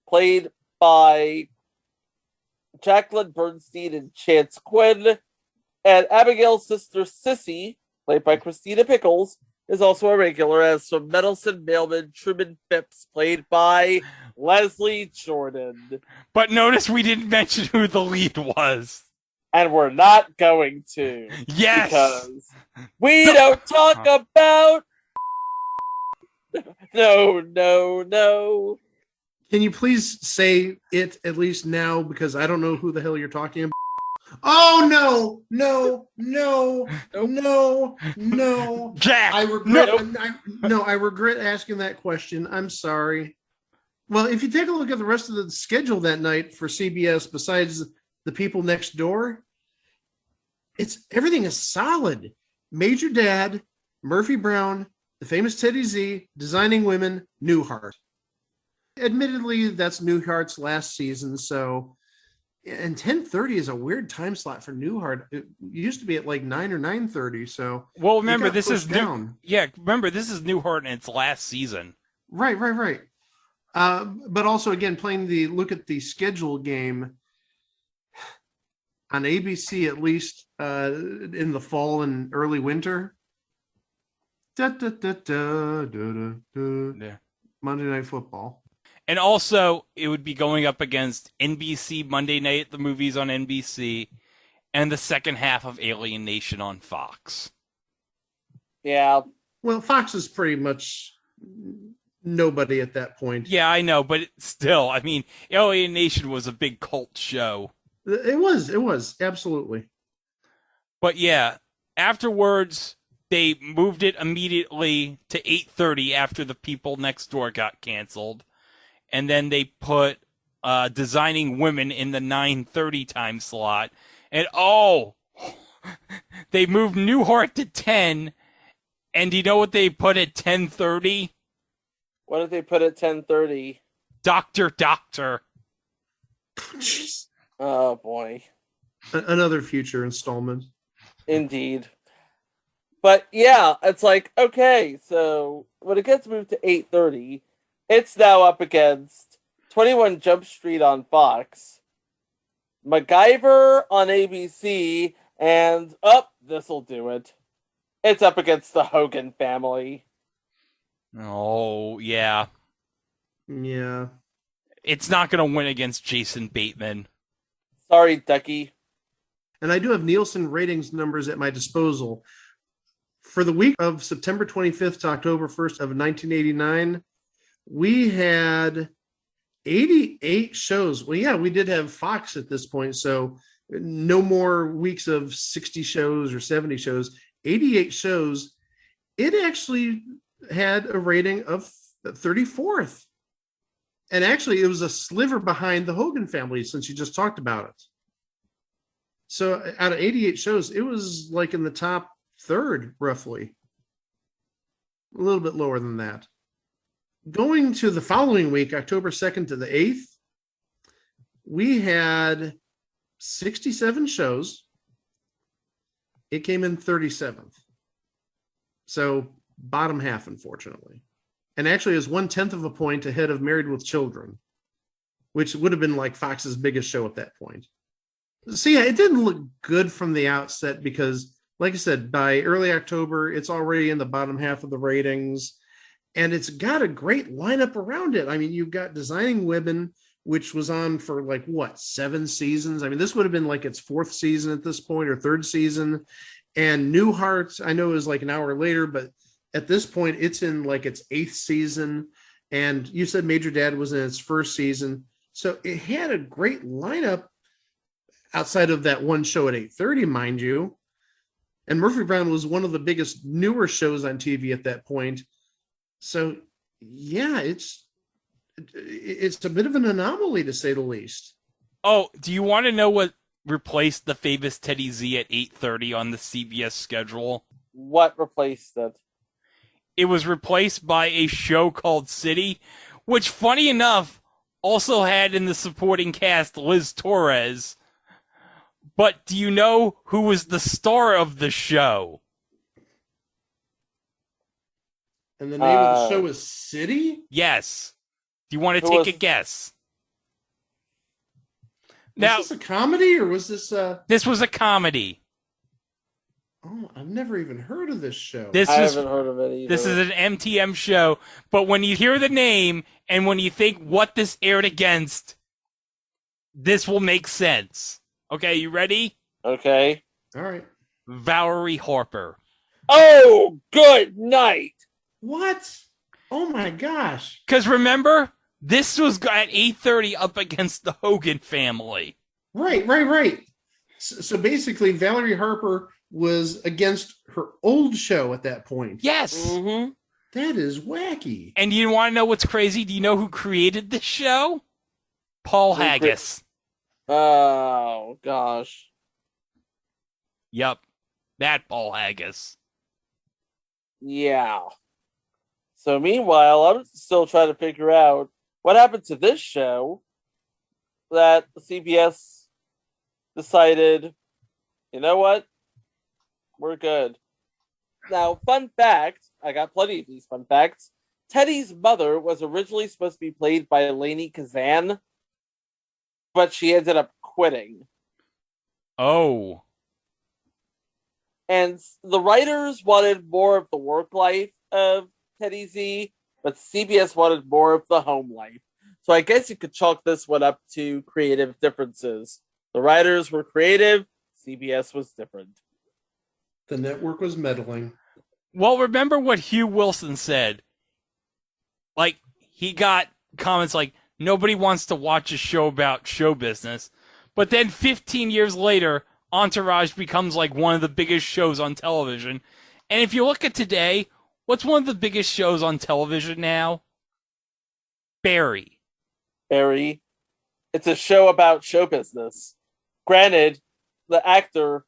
played by Jacqueline Bernstein and Chance Quinn. And Abigail's sister, Sissy, played by Christina Pickles, is also a regular, as from Meddlesome Mailman Truman Phipps, played by Leslie Jordan. But notice we didn't mention who the lead was. And we're not going to. Yes! Because we don't talk about... No. Can you please say it at least now, because I don't know who the hell you're talking about? Oh, no. Jack! I regret asking that question. I'm sorry. Well, if you take a look at the rest of the schedule that night for CBS, besides The People Next Door, everything is solid. Major Dad, Murphy Brown, The Famous Teddy Z, Designing Women, Newhart. Admittedly, that's Newhart's last season, so... And 10:30 is a weird time slot for Newhart. It used to be at like 9 or 9:30, so... Well, remember, this is down. Yeah, remember, this is Newhart in its last season. Right. But also, again, playing the look at the schedule game on ABC, at least in the fall and early winter. Monday Night Football. And also, it would be going up against NBC Monday Night at the Movies on NBC and the second half of Alien Nation on Fox. Yeah. Well, Fox is pretty much nobody at that point. Yeah, I know, but still, I mean, Alien Nation was a big cult show. It was, absolutely. But yeah, afterwards, they moved it immediately to 8:30 after The People Next Door got canceled. And then they put Designing Women in the 9:30 time slot. And they moved Newhart to 10. And do you know what they put at 10:30? What did they put at 10:30? Doctor. Oh, boy. Another future installment. Indeed. But yeah, it's like, okay, so when it gets moved to 8:30, it's now up against 21 Jump Street on Fox, MacGyver on ABC, and this'll do it. It's up against the Hogan Family. Oh, yeah. Yeah. It's not going to win against Jason Bateman. Sorry, Ducky. And I do have Nielsen ratings numbers at my disposal. For the week of September 25th to October 1st of 1989, we had 88 shows. Well, yeah, we did have Fox at this point, so no more weeks of 60 shows or 70 shows. 88 shows. It actually had a rating of 34th. And actually, it was a sliver behind the Hogan Family, since you just talked about it. So out of 88 shows, it was like in the top third, roughly. A little bit lower than that. Going to the following week, October 2nd to the 8th, we had 67 shows. It came in 37th. So bottom half, unfortunately. And actually is 1/10 of a point ahead of Married with Children, which would have been like Fox's biggest show at that point. So yeah, it didn't look good from the outset because, like I said, by early October, it's already in the bottom half of the ratings. And it's got a great lineup around it. I mean, you've got Designing Women, which was on for 7 seasons? I mean, this would have been like its 4th season at this point, or 3rd season. And Newhart, I know it was like an hour later, but at this point, it's in like its 8th season. And you said Major Dad was in its 1st season. So it had a great lineup outside of that one show at 8:30, mind you. And Murphy Brown was one of the biggest newer shows on TV at that point. So yeah, it's a bit of an anomaly, to say the least. Oh, do you want to know what replaced the famous Teddy Z at 8:30 on the CBS schedule? What replaced it? It was replaced by a show called City, which, funny enough, also had in the supporting cast Liz Torres. But do you know who was the star of the show? And the name of the show is City? Yes. Do you want to take a guess? Was this a comedy, or was this This was a comedy. Oh, I've never even heard of this show. I haven't heard of it either. This is an MTM show, but when you hear the name and when you think what this aired against, this will make sense. Okay, you ready? Okay. All right. Valerie Harper. Oh, good night. What? Oh my gosh. Because remember, this was at 8:30 up against the Hogan Family. Right. So basically, Valerie Harper was against her old show at that point. Yes. Mm-hmm. That is wacky. And you want to know what's crazy? Do you know who created this show? Paul Haggis. Oh, gosh. Yep. That Paul Haggis. Yeah. So meanwhile, I'm still trying to figure out what happened to this show that CBS decided, you know what? We're good. Now, fun fact, I got plenty of these fun facts. Teddy's mother was originally supposed to be played by Lainey Kazan, but she ended up quitting. Oh. And the writers wanted more of the work life of Teddy Z, but CBS wanted more of the home life. So I guess you could chalk this one up to creative differences. The writers were creative, CBS was different. The network was meddling. Well, remember what Hugh Wilson said? Like, he got comments like, nobody wants to watch a show about show business. But then 15 years later, Entourage becomes like one of the biggest shows on television. And if you look at today, what's one of the biggest shows on television now? Barry. Barry. It's a show about show business. Granted, the actor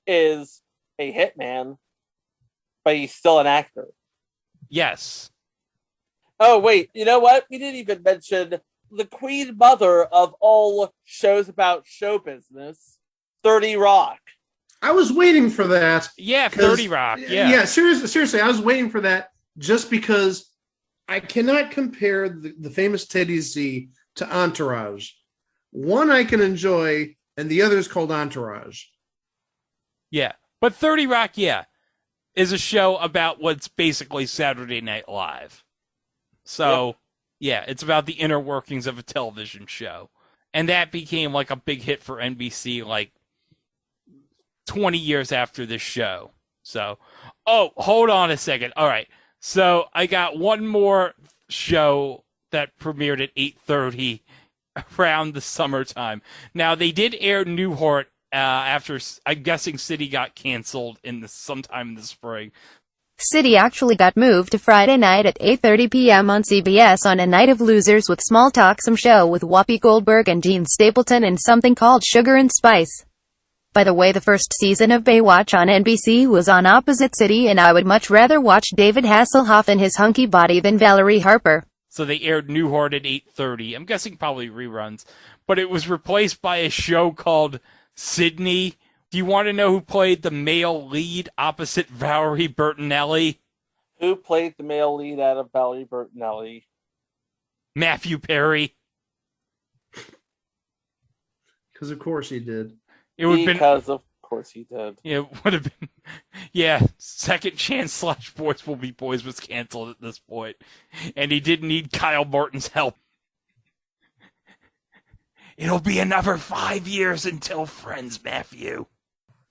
is a hitman, but he's still an actor. Yes. Oh, wait. You know what? We didn't even mention the queen mother of all shows about show business, 30 Rock. I was waiting for that. Yeah, 30 Rock. Yeah. Yeah, seriously, I was waiting for that just because I cannot compare the famous Teddy Z to Entourage. One I can enjoy, and the other is called Entourage. Yeah. But 30 Rock, yeah, is a show about what's basically Saturday Night Live. So, yeah, it's about the inner workings of a television show. And that became like a big hit for NBC like 20 years after this show. So, oh, hold on a second. All right. So I got one more show that premiered at 8:30 around the summertime. Now, they did air Newhart after, I'm guessing City got canceled sometime in the spring. City actually got moved to Friday night at 8:30 p.m. on CBS on A Night of Losers with Small Talk, some show with Whoopi Goldberg and Gene Stapleton and something called Sugar and Spice. By the way, the first season of Baywatch on NBC was on opposite City, and I would much rather watch David Hasselhoff and his hunky body than Valerie Harper. So they aired Newhart at 8:30. I'm guessing probably reruns. But it was replaced by a show called Sydney. Do you want to know who played the male lead opposite Valerie Bertinelli? Who played the male lead out of Valerie Bertinelli? Matthew Perry. Because of course he did. Of course he did. It would have been, yeah, Second Chance / Boys Will Be Boys was canceled at this point. And he didn't need Kyle Martin's help. It'll be another 5 years until Friends, Matthew.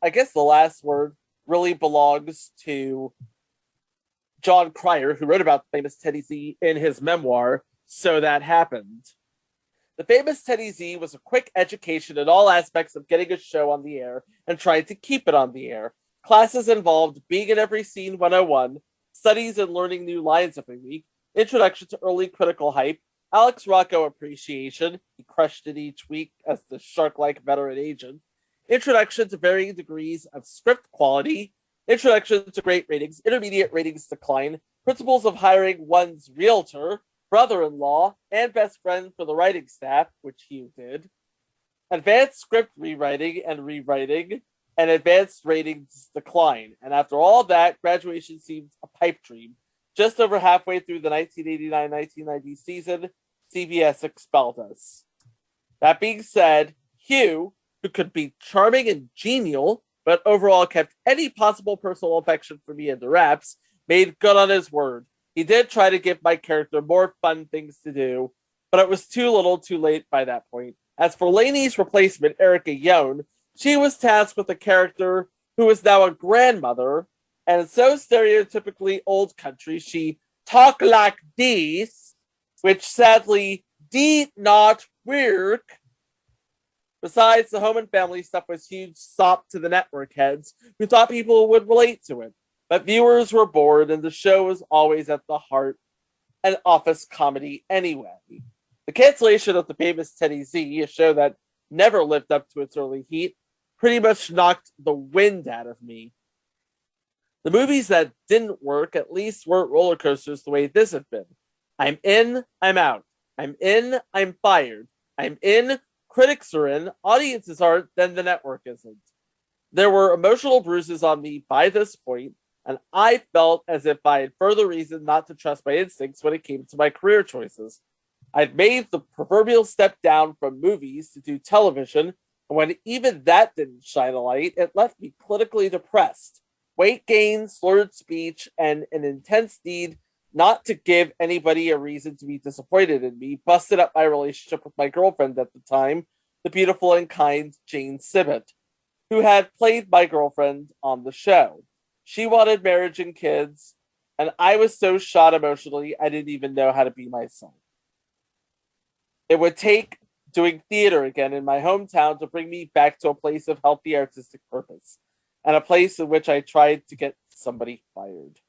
I guess the last word really belongs to Jon Cryer, who wrote about the famous Teddy Z in his memoir, So That Happened. The famous Teddy Z was a quick education in all aspects of getting a show on the air and trying to keep it on the air. Classes involved being in every scene 101, studies and learning new lines every week, introduction to early critical hype, Alex Rocco appreciation, he crushed it each week as the shark-like veteran agent, introduction to varying degrees of script quality, introduction to great ratings, intermediate ratings decline, principles of hiring one's realtor, brother-in-law, and best friend for the writing staff, which Hugh did, advanced script rewriting, and advanced ratings decline. And after all that, graduation seemed a pipe dream. Just over halfway through the 1989-1990 season, CBS expelled us. That being said, Hugh, who could be charming and genial, but overall kept any possible personal affection for me under wraps, made good on his word. He did try to give my character more fun things to do, but it was too little too late by that point. As for Lainey's replacement, Erica Yone, she was tasked with a character who is now a grandmother, and so stereotypically old country, she talk like this, which sadly did not work. Besides, the home and family stuff was huge sop to the network heads, who thought people would relate to it. But viewers were bored, and the show was always at the heart an office comedy anyway. The cancellation of the famous Teddy Z, a show that never lived up to its early heat, pretty much knocked the wind out of me. The movies that didn't work at least weren't roller coasters the way this had been. I'm in, I'm out. I'm in, I'm fired. I'm in, critics are in, audiences aren't, then the network isn't. There were emotional bruises on me by this point, and I felt as if I had further reason not to trust my instincts when it came to my career choices. I'd made the proverbial step down from movies to do television, and when even that didn't shine a light, it left me politically depressed. Weight gain, slurred speech, and an intense need not to give anybody a reason to be disappointed in me busted up my relationship with my girlfriend at the time, the beautiful and kind Jane Sibbett. who had played my girlfriend on the show. She wanted marriage and kids, and I was so shot emotionally, I didn't even know how to be myself. It would take doing theater again in my hometown to bring me back to a place of healthy artistic purpose, and a place in which I tried to get somebody fired.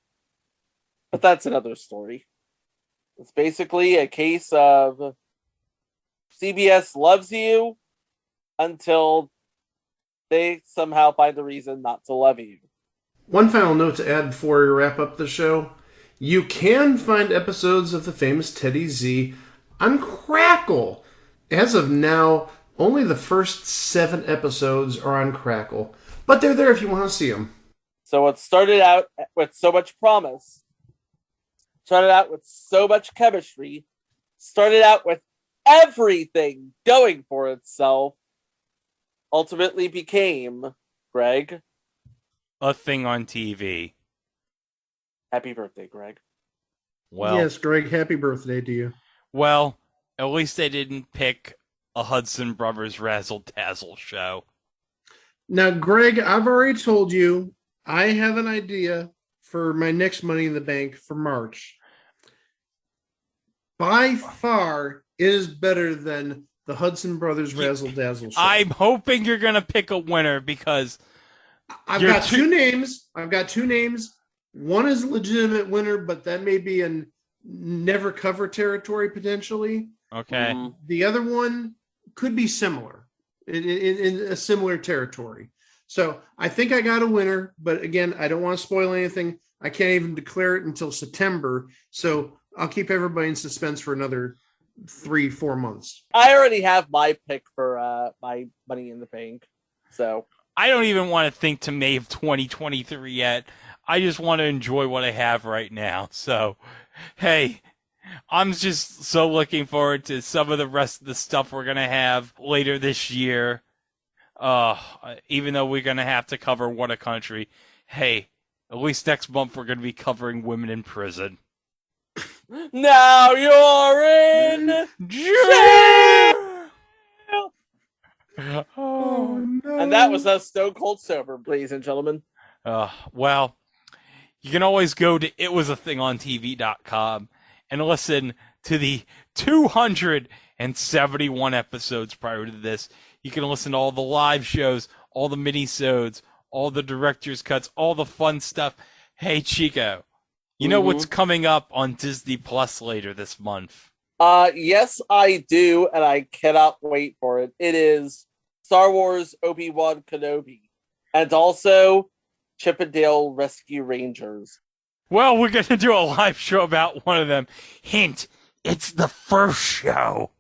But that's another story. It's basically a case of CBS loves you until they somehow find a reason not to love you. One final note to add before we wrap up the show. You can find episodes of the famous Teddy Z on Crackle. As of now, only the first 7 episodes are on Crackle. But they're there if you want to see them. So it started out with so much promise, started out with so much chemistry, started out with everything going for itself, ultimately became, Greg, a thing on TV. Happy birthday, Greg. Well, yes, Greg, happy birthday to you. Well, at least they didn't pick a Hudson Brothers Razzle Dazzle show. Now, Greg, I've already told you I have an idea for my next Money in the Bank for March. By far, it is better than the Hudson Brothers Razzle Dazzle show. I'm hoping you're going to pick a winner because I've got two names. One is a legitimate winner, but that may be in never cover territory potentially. Okay. The other one could be similar in a similar territory. So I think I got a winner, but again, I don't want to spoil anything. I can't even declare it until September. So I'll keep everybody in suspense for another 3-4 months. I already have my pick for my Money in the Bank. So I don't even want to think to May of 2023 yet. I just want to enjoy what I have right now. So, hey, I'm just so looking forward to some of the rest of the stuff we're going to have later this year. Even though we're going to have to cover What a Country. Hey, at least next month we're going to be covering women in prison. Now you're in jail! Oh, no. And that was us Stone Cold Sober, ladies and gentlemen. Well, you can always go to itwasathingontv.com and listen to the 271 episodes prior to this. You can listen to all the live shows, all the mini-sodes, all the director's cuts, all the fun stuff. Hey, Chico, you know what's coming up on Disney Plus later this month? Yes, I do, and I cannot wait for it. It is Star Wars Obi-Wan Kenobi, and also Chip and Dale Rescue Rangers. Well, we're going to do a live show about one of them. Hint, it's the first show.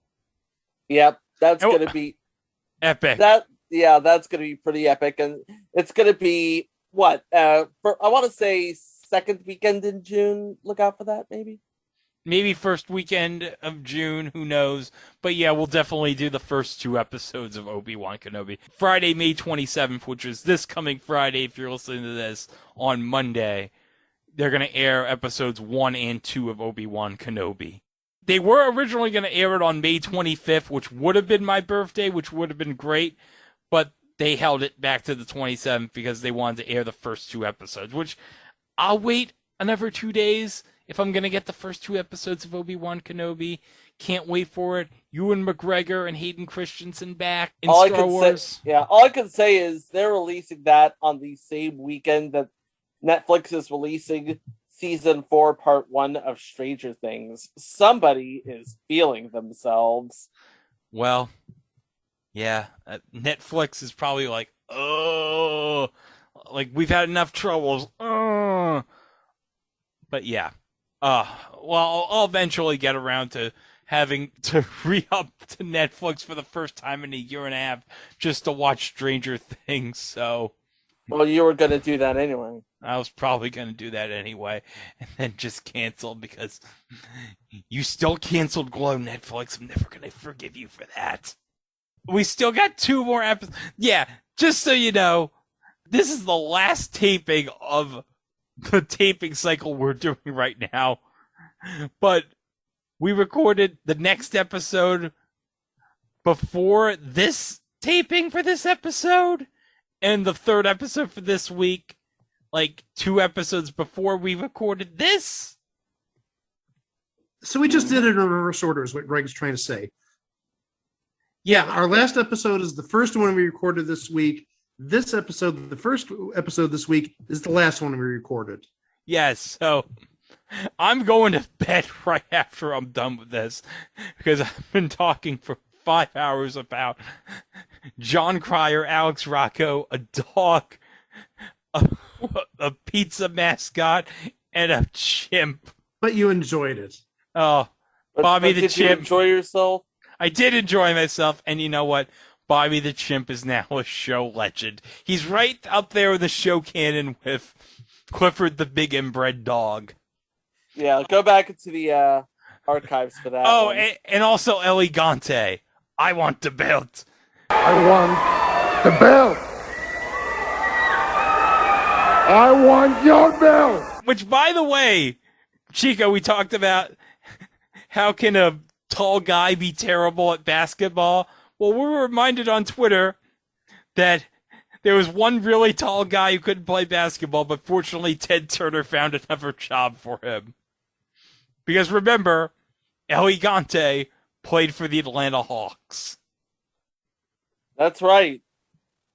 Yep, that's going to be epic. That's going to be pretty epic, and it's going to be what? I want to say second weekend in June. Look out for that, maybe. Maybe first weekend of June, who knows? But yeah, we'll definitely do the first 2 episodes of Obi-Wan Kenobi. Friday, May 27th, which is this coming Friday, if you're listening to this, on Monday, they're going to air episodes 1 and 2 of Obi-Wan Kenobi. They were originally going to air it on May 25th, which would have been my birthday, which would have been great, but they held it back to the 27th because they wanted to air the first 2 episodes, which I'll wait another 2 days if I'm going to get the first 2 episodes of Obi-Wan Kenobi. Can't wait for it. Ewan McGregor and Hayden Christensen back in Star Wars. All I can say is they're releasing that on the same weekend that Netflix is releasing Season 4, Part 1 of Stranger Things. Somebody is feeling themselves. Well, yeah. Netflix is probably like, oh, like we've had enough troubles. Oh. But yeah. Well, I'll eventually get around to having to re-up to Netflix for the first time in a year and a half just to watch Stranger Things, so... Well, you were going to do that anyway. I was probably going to do that anyway, and then just cancel because you still canceled Glow, Netflix. I'm never going to forgive you for that. We still got 2 more episodes. Yeah, just so you know, this is the last taping of the taping cycle we're doing right now. But we recorded the next episode before this taping for this episode, And the third episode for this week, like 2 episodes before we recorded this. So we just did it in reverse order, is what Greg's trying to say. Yeah, our last episode is the first one we recorded this week. This episode, the first episode this week, is the last one we recorded. Yes, so I'm going to bed right after I'm done with this because I've been talking for 5 hours about Jon Cryer, Alex Rocco, a dog, a pizza mascot, and a chimp. But you enjoyed it. Oh, Bobby the did Chimp. You enjoy yourself? I did enjoy myself, and you know what? Bobby the Chimp is now a show legend. He's right up there in the show canon with Clifford the Big Inbred Dog. Yeah, go back into the archives for that. Oh, one. and also Elegante. I want the belt. I want the belt. I want your belt. Which, by the way, Chico, we talked about how can a tall guy be terrible at basketball? Well, we were reminded on Twitter that there was one really tall guy who couldn't play basketball, but fortunately Ted Turner found another job for him. Because remember, Elegante played for the Atlanta Hawks. That's right.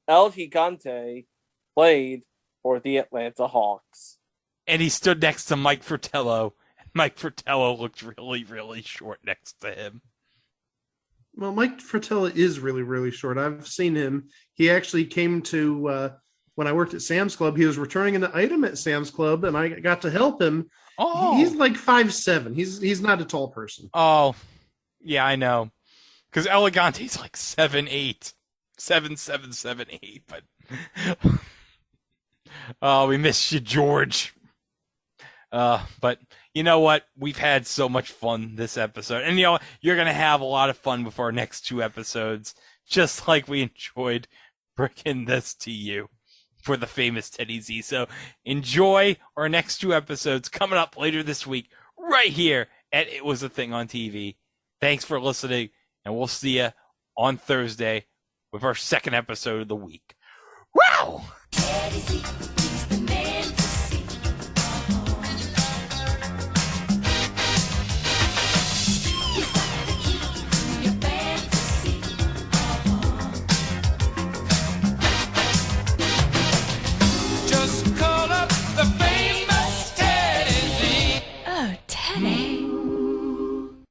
El Gigante played for the Atlanta Hawks. And he stood next to Mike Fratello. And Mike Fratello looked really, really short next to him. Well, Mike Fratello is really, really short. I've seen him. He actually came to, when I worked at Sam's Club, he was returning an item at Sam's Club, and I got to help him. Oh. He's like 5'7". He's not a tall person. Oh, yeah, I know. Because Elegante's like 7'8". 7'7", 7'8". But oh, we missed you, George. But you know what? We've had so much fun this episode. And you know, you're going to have a lot of fun with our next 2 episodes, just like we enjoyed bringing this to you for the famous Teddy Z. So enjoy our next 2 episodes coming up later this week, right here at It Was a Thing on TV. Thanks for listening, and we'll see you on Thursday with our second episode of the week. Wow!